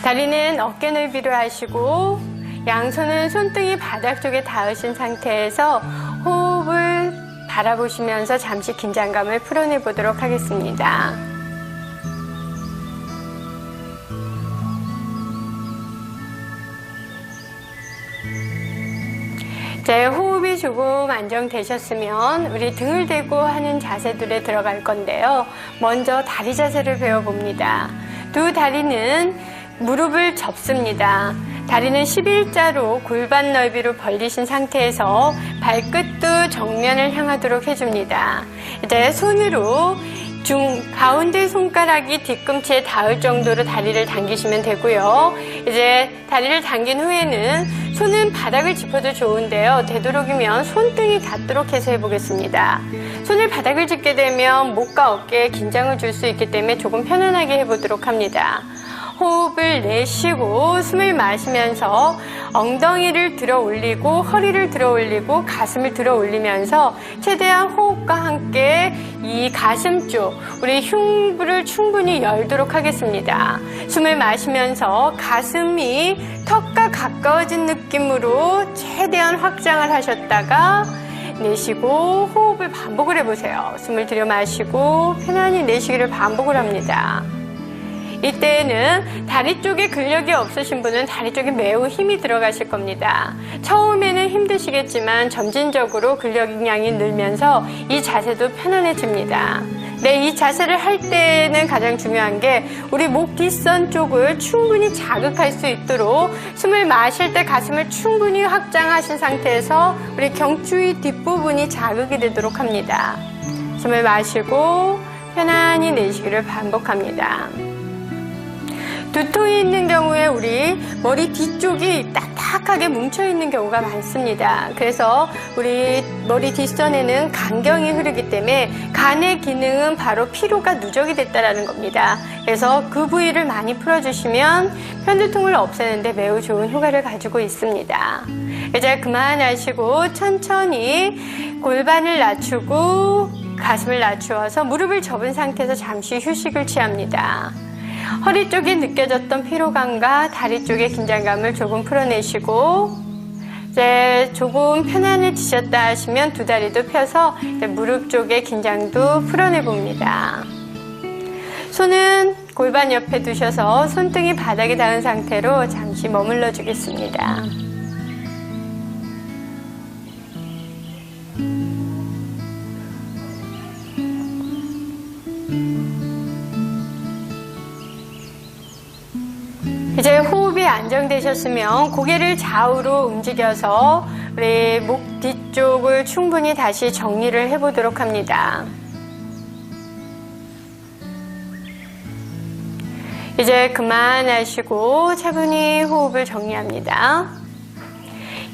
A: 다리는 어깨 넓이로 하시고 양손은 손등이 바닥 쪽에 닿으신 상태에서 호흡을 바라보시면서 잠시 긴장감을 풀어내 보도록 하겠습니다. 이제 호흡이 조금 안정되셨으면 우리 등을 대고 하는 자세들에 들어갈 건데요. 먼저 다리 자세를 배워봅니다. 두 다리는 무릎을 접습니다. 다리는 11자로 골반 넓이로 벌리신 상태에서 발끝도 정면을 향하도록 해줍니다. 이제 손으로 가운데 손가락이 뒤꿈치에 닿을 정도로 다리를 당기시면 되고요. 이제 다리를 당긴 후에는 손은 바닥을 짚어도 좋은데요. 되도록이면 손등이 닿도록 해서 해보겠습니다. 손을 바닥을 짚게 되면 목과 어깨에 긴장을 줄 수 있기 때문에 조금 편안하게 해보도록 합니다. 호흡을 내쉬고 숨을 마시면서 엉덩이를 들어 올리고 허리를 들어 올리고 가슴을 들어 올리면서 최대한 호흡과 함께 이 가슴 쪽 우리 흉부를 충분히 열도록 하겠습니다. 숨을 마시면서 가슴이 턱과 가까워진 느낌으로 최대한 확장을 하셨다가 내쉬고 호흡을 반복을 해보세요. 숨을 들여 마시고 편안히 내쉬기를 반복을 합니다. 이때는 다리 쪽에 근력이 없으신 분은 다리 쪽에 매우 힘이 들어가실 겁니다. 처음에는 힘드시겠지만 점진적으로 근력량이 늘면서 이 자세도 편안해집니다. 네, 이 자세를 할 때는 가장 중요한 게 우리 목 뒷선 쪽을 충분히 자극할 수 있도록 숨을 마실 때 가슴을 충분히 확장하신 상태에서 우리 경추의 뒷부분이 자극이 되도록 합니다. 숨을 마시고 편안히 내쉬기를 반복합니다. 두통이 있는 경우에 우리 머리 뒤쪽이 딱딱하게 뭉쳐있는 경우가 많습니다. 그래서 우리 머리 뒷선에는 간경이 흐르기 때문에 간의 기능은 바로 피로가 누적이 됐다는 겁니다. 그래서 그 부위를 많이 풀어주시면 편두통을 없애는데 매우 좋은 효과를 가지고 있습니다. 이제 그만하시고 천천히 골반을 낮추고 가슴을 낮추어서 무릎을 접은 상태에서 잠시 휴식을 취합니다. 허리 쪽에 느껴졌던 피로감과 다리 쪽의 긴장감을 조금 풀어내시고 이제 조금 편안해지셨다 하시면 두 다리도 펴서 이제 무릎 쪽의 긴장도 풀어내봅니다. 손은 골반 옆에 두셔서 손등이 바닥에 닿은 상태로 잠시 머물러 주겠습니다. 이제 호흡이 안정되셨으면 고개를 좌우로 움직여서 우리 목 뒤쪽을 충분히 다시 정리를 해보도록 합니다. 이제 그만하시고 차분히 호흡을 정리합니다.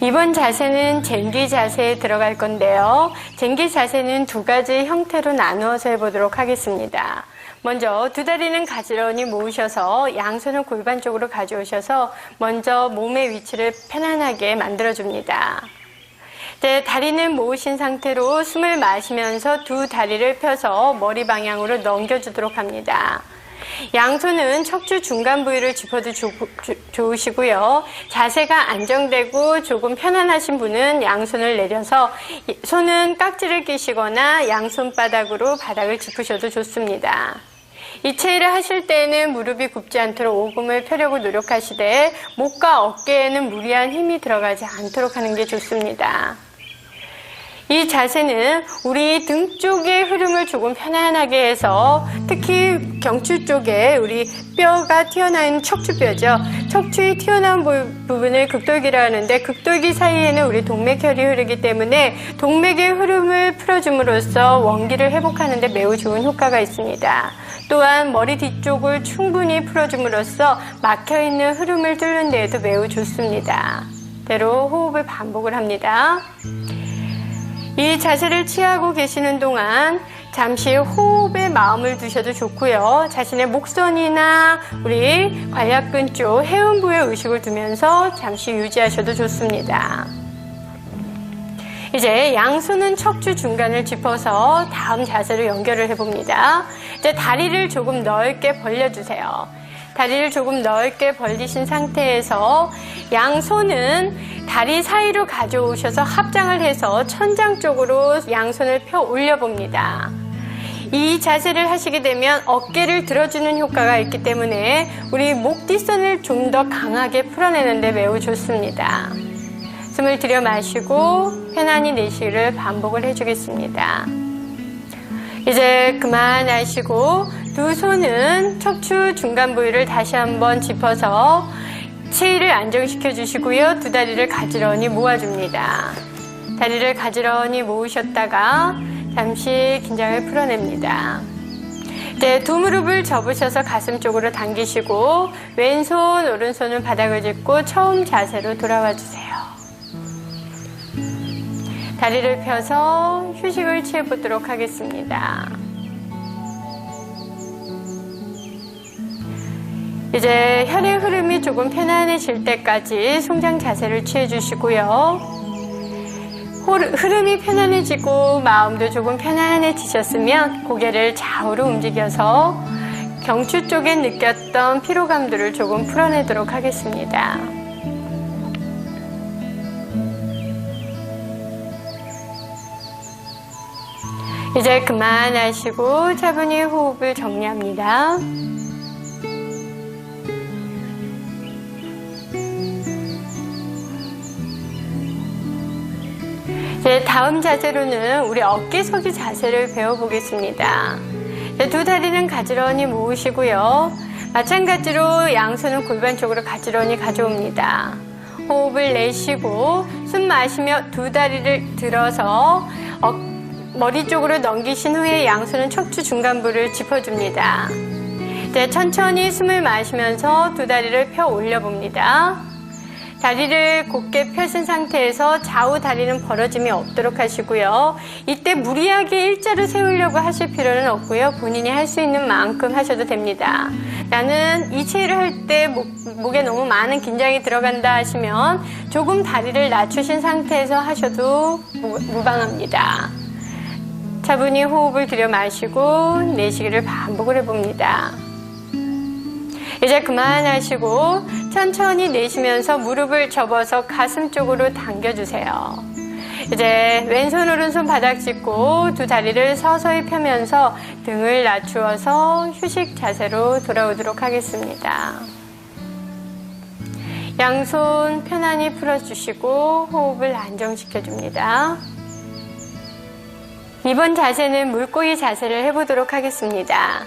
A: 이번 자세는 쟁기 자세에 들어갈 건데요. 쟁기 자세는 두 가지 형태로 나누어서 해보도록 하겠습니다. 먼저 두 다리는 가지런히 모으셔서 양손을 골반 쪽으로 가져오셔서 먼저 몸의 위치를 편안하게 만들어줍니다. 네, 다리는 모으신 상태로 숨을 마시면서 두 다리를 펴서 머리 방향으로 넘겨주도록 합니다. 양손은 척추 중간 부위를 짚어도 좋으시고요. 자세가 안정되고 조금 편안하신 분은 양손을 내려서 손은 깍지를 끼시거나 양손바닥으로 바닥을 짚으셔도 좋습니다. 이 체를 하실 때는 무릎이 굽지 않도록 오금을 펴려고 노력하시되 목과 어깨에는 무리한 힘이 들어가지 않도록 하는 게 좋습니다. 이 자세는 우리 등 쪽의 흐름을 조금 편안하게 해서 특히 경추 쪽에 우리 뼈가 튀어나온 척추뼈죠. 척추의 튀어나온 부분을 극돌기라 하는데 극돌기 사이에는 우리 동맥혈이 흐르기 때문에 동맥의 흐름을 풀어줌으로써 원기를 회복하는 데 매우 좋은 효과가 있습니다. 또한 머리 뒤쪽을 충분히 풀어줌으로써 막혀있는 흐름을 뚫는 데에도 매우 좋습니다. 대로 호흡을 반복을 합니다. 이 자세를 취하고 계시는 동안 잠시 호흡에 마음을 두셔도 좋고요. 자신의 목선이나 우리 관략근 쪽 해음부에 의식을 두면서 잠시 유지하셔도 좋습니다. 이제 양손은 척추 중간을 짚어서 다음 자세로 연결을 해봅니다. 이제 다리를 조금 넓게 벌려주세요. 다리를 조금 넓게 벌리신 상태에서 양손은 다리 사이로 가져오셔서 합장을 해서 천장 쪽으로 양손을 펴 올려봅니다. 이 자세를 하시게 되면 어깨를 들어주는 효과가 있기 때문에 우리 목 뒷선을 좀 더 강하게 풀어내는 데 매우 좋습니다. 숨을 들여 마시고 편안히 내쉬기를 반복을 해주겠습니다. 이제 그만하시고 두 손은 척추 중간 부위를 다시 한번 짚어서 체위를 안정시켜 주시고요. 두 다리를 가지런히 모아줍니다. 다리를 가지런히 모으셨다가 잠시 긴장을 풀어냅니다. 네, 두 무릎을 접으셔서 가슴 쪽으로 당기시고 왼손, 오른손은 바닥을 짚고 처음 자세로 돌아와 주세요. 다리를 펴서 휴식을 취해보도록 하겠습니다. 이제 혈의 흐름이 조금 편안해질 때까지 송장 자세를 취해 주시고요. 흐름이 편안해지고 마음도 조금 편안해지셨으면 고개를 좌우로 움직여서 경추 쪽에 느꼈던 피로감들을 조금 풀어내도록 하겠습니다. 이제 그만하시고 차분히 호흡을 정리합니다. 이제 다음 자세로는 우리 어깨 서기 자세를 배워보겠습니다. 두 다리는 가지런히 모으시고요. 마찬가지로 양손은 골반 쪽으로 가지런히 가져옵니다. 호흡을 내쉬고 숨 마시며 두 다리를 들어서 머리 쪽으로 넘기신 후에 양손은 척추 중간부를 짚어줍니다. 이제 천천히 숨을 마시면서 두 다리를 펴 올려봅니다. 다리를 곧게 펴신 상태에서 좌우 다리는 벌어짐이 없도록 하시고요. 이때 무리하게 일자로 세우려고 하실 필요는 없고요. 본인이 할 수 있는 만큼 하셔도 됩니다. 나는 이 체를 할 때 목에 너무 많은 긴장이 들어간다 하시면 조금 다리를 낮추신 상태에서 하셔도 무방합니다. 차분히 호흡을 들여 마시고 내쉬기를 반복을 해봅니다. 이제 그만하시고 천천히 내쉬면서 무릎을 접어서 가슴 쪽으로 당겨주세요. 이제 왼손 오른손 바닥 짚고 두 다리를 서서히 펴면서 등을 낮추어서 휴식 자세로 돌아오도록 하겠습니다. 양손 편안히 풀어주시고 호흡을 안정시켜줍니다. 이번 자세는 물고기 자세를 해보도록 하겠습니다.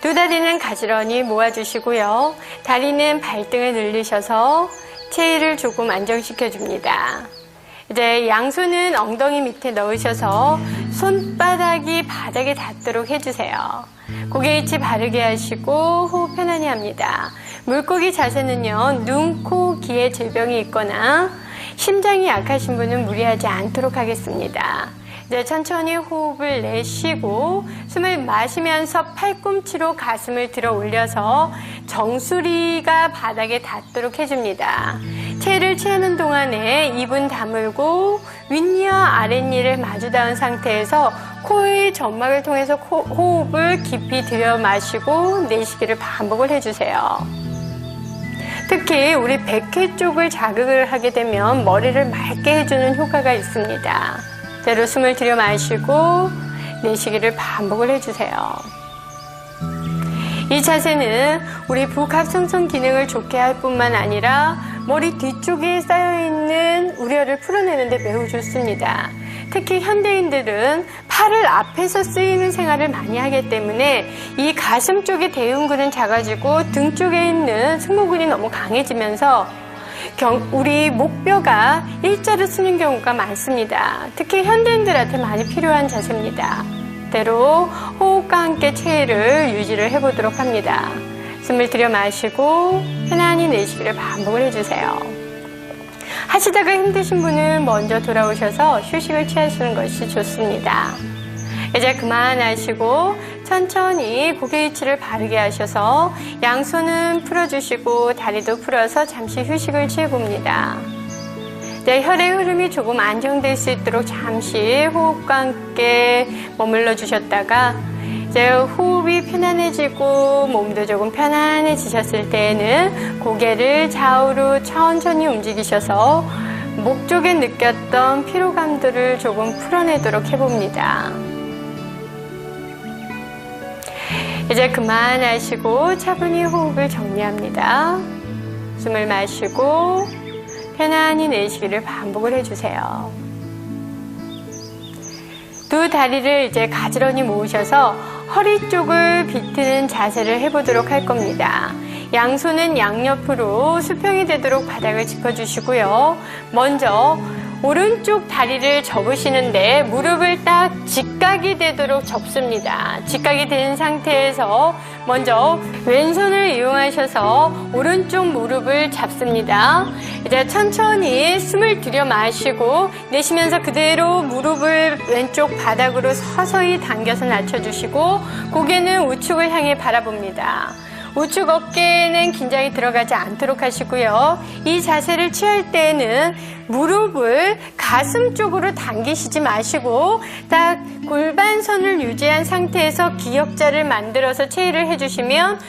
A: 두 다리는 가지런히 모아주시고요. 다리는 발등을 늘리셔서 체위를 조금 안정시켜줍니다. 이제 양손은 엉덩이 밑에 넣으셔서 손바닥이 바닥에 닿도록 해주세요. 고개 위치 바르게 하시고 호흡 편안히 합니다. 물고기 자세는요, 눈, 코, 귀에 질병이 있거나 심장이 약하신 분은 무리하지 않도록 하겠습니다. 이제 천천히 호흡을 내쉬고 숨을 마시면서 팔꿈치로 가슴을 들어 올려서 정수리가 바닥에 닿도록 해줍니다. 체를 취하는 동안에 입은 다물고 윗니와 아랫니를 마주 닿은 상태에서 코의 점막을 통해서 호흡을 깊이 들여 마시고 내쉬기를 반복을 해주세요. 특히 우리 백회 쪽을 자극을 하게 되면 머리를 맑게 해주는 효과가 있습니다. 그대로 숨을 들여 마시고 내쉬기를 반복을 해주세요. 이 자세는 우리 부갑상선 기능을 좋게 할 뿐만 아니라 머리 뒤쪽에 쌓여있는 우려를 풀어내는 데 매우 좋습니다. 특히 현대인들은 팔을 앞에서 쓰이는 생활을 많이 하기 때문에 이 가슴 쪽의 대흉근은 작아지고 등 쪽에 있는 승모근이 너무 강해지면서 우리 목뼈가 일자로 쓰는 경우가 많습니다. 특히 현대인들한테 많이 필요한 자세입니다. 그대로 호흡과 함께 체위를 유지를 해보도록 합니다. 숨을 들여 마시고 편안히 내쉬기를 반복을 해주세요. 하시다가 힘드신 분은 먼저 돌아오셔서 휴식을 취하시는 것이 좋습니다. 이제 그만하시고 천천히 고개 위치를 바르게 하셔서 양손은 풀어주시고 다리도 풀어서 잠시 휴식을 취해봅니다. 이제 혈의 흐름이 조금 안정될 수 있도록 잠시 호흡과 함께 머물러 주셨다가 이제 호흡이 편안해지고 몸도 조금 편안해지셨을 때에는 고개를 좌우로 천천히 움직이셔서 목 쪽에 느꼈던 피로감들을 조금 풀어내도록 해봅니다. 이제 그만하시고 차분히 호흡을 정리합니다. 숨을 마시고 편안히 내쉬기를 반복을 해주세요. 두 다리를 이제 가지런히 모으셔서 허리 쪽을 비트는 자세를 해보도록 할 겁니다. 양손은 양옆으로 수평이 되도록 바닥을 짚어주시고요. 먼저 오른쪽 다리를 접으시는데 무릎을 딱 직각이 되도록 접습니다. 직각이 된 상태에서 먼저 왼손을 이용하셔서 오른쪽 무릎을 잡습니다. 이제 천천히 숨을 들여 마시고 내쉬면서 그대로 무릎을 왼쪽 바닥으로 서서히 당겨서 낮춰주시고 고개는 우측을 향해 바라봅니다. 우측 어깨에는 긴장이 들어가지 않도록 하시고요. 이 자세를 취할 때에는 무릎을 가슴 쪽으로 당기시지 마시고 딱 골반선을 유지한 상태에서 기역자를 만들어서 체위를 해주시면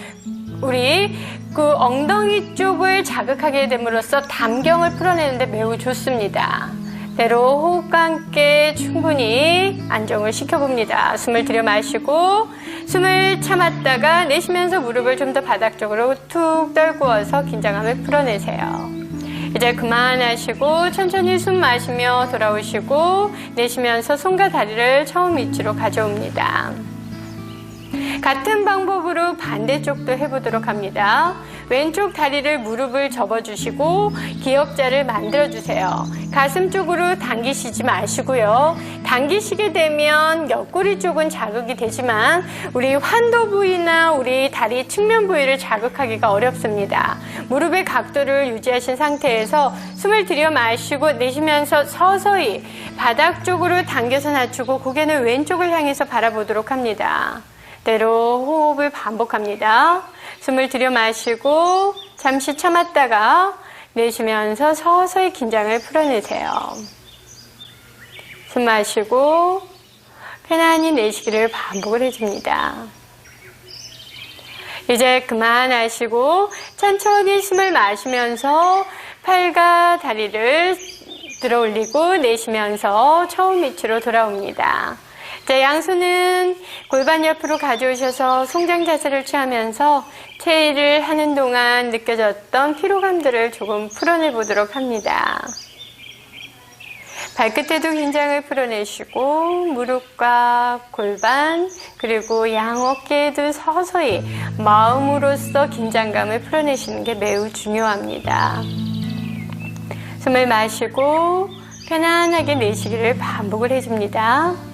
A: 우리 그 엉덩이 쪽을 자극하게 됨으로써 담경을 풀어내는데 매우 좋습니다. 배로 호흡과 함께 충분히 안정을 시켜봅니다. 숨을 들여 마시고 숨을 참았다가 내쉬면서 무릎을 좀 더 바닥 쪽으로 툭 떨구어서 긴장감을 풀어내세요. 이제 그만하시고 천천히 숨 마시며 돌아오시고 내쉬면서 손과 다리를 처음 위치로 가져옵니다. 같은 방법으로 반대쪽도 해보도록 합니다. 왼쪽 다리를 무릎을 접어주시고 기역자를 만들어주세요. 가슴 쪽으로 당기시지 마시고요. 당기시게 되면 옆구리 쪽은 자극이 되지만 우리 환도 부위나 우리 다리 측면 부위를 자극하기가 어렵습니다. 무릎의 각도를 유지하신 상태에서 숨을 들여 마시고 내쉬면서 서서히 바닥 쪽으로 당겨서 낮추고 고개는 왼쪽을 향해서 바라보도록 합니다. 대로 호흡을 반복합니다. 숨을 들여 마시고 잠시 참았다가 내쉬면서 서서히 긴장을 풀어내세요. 숨 마시고 편안히 내쉬기를 반복을 해줍니다. 이제 그만하시고 천천히 숨을 마시면서 팔과 다리를 들어 올리고 내쉬면서 처음 위치로 돌아옵니다. 자, 양손은 골반 옆으로 가져오셔서 송장 자세를 취하면서 체위를 하는 동안 느껴졌던 피로감들을 조금 풀어내 보도록 합니다. 발끝에도 긴장을 풀어내시고 무릎과 골반 그리고 양 어깨에도 서서히 마음으로써 긴장감을 풀어내시는 게 매우 중요합니다. 숨을 마시고 편안하게 내쉬기를 반복을 해줍니다.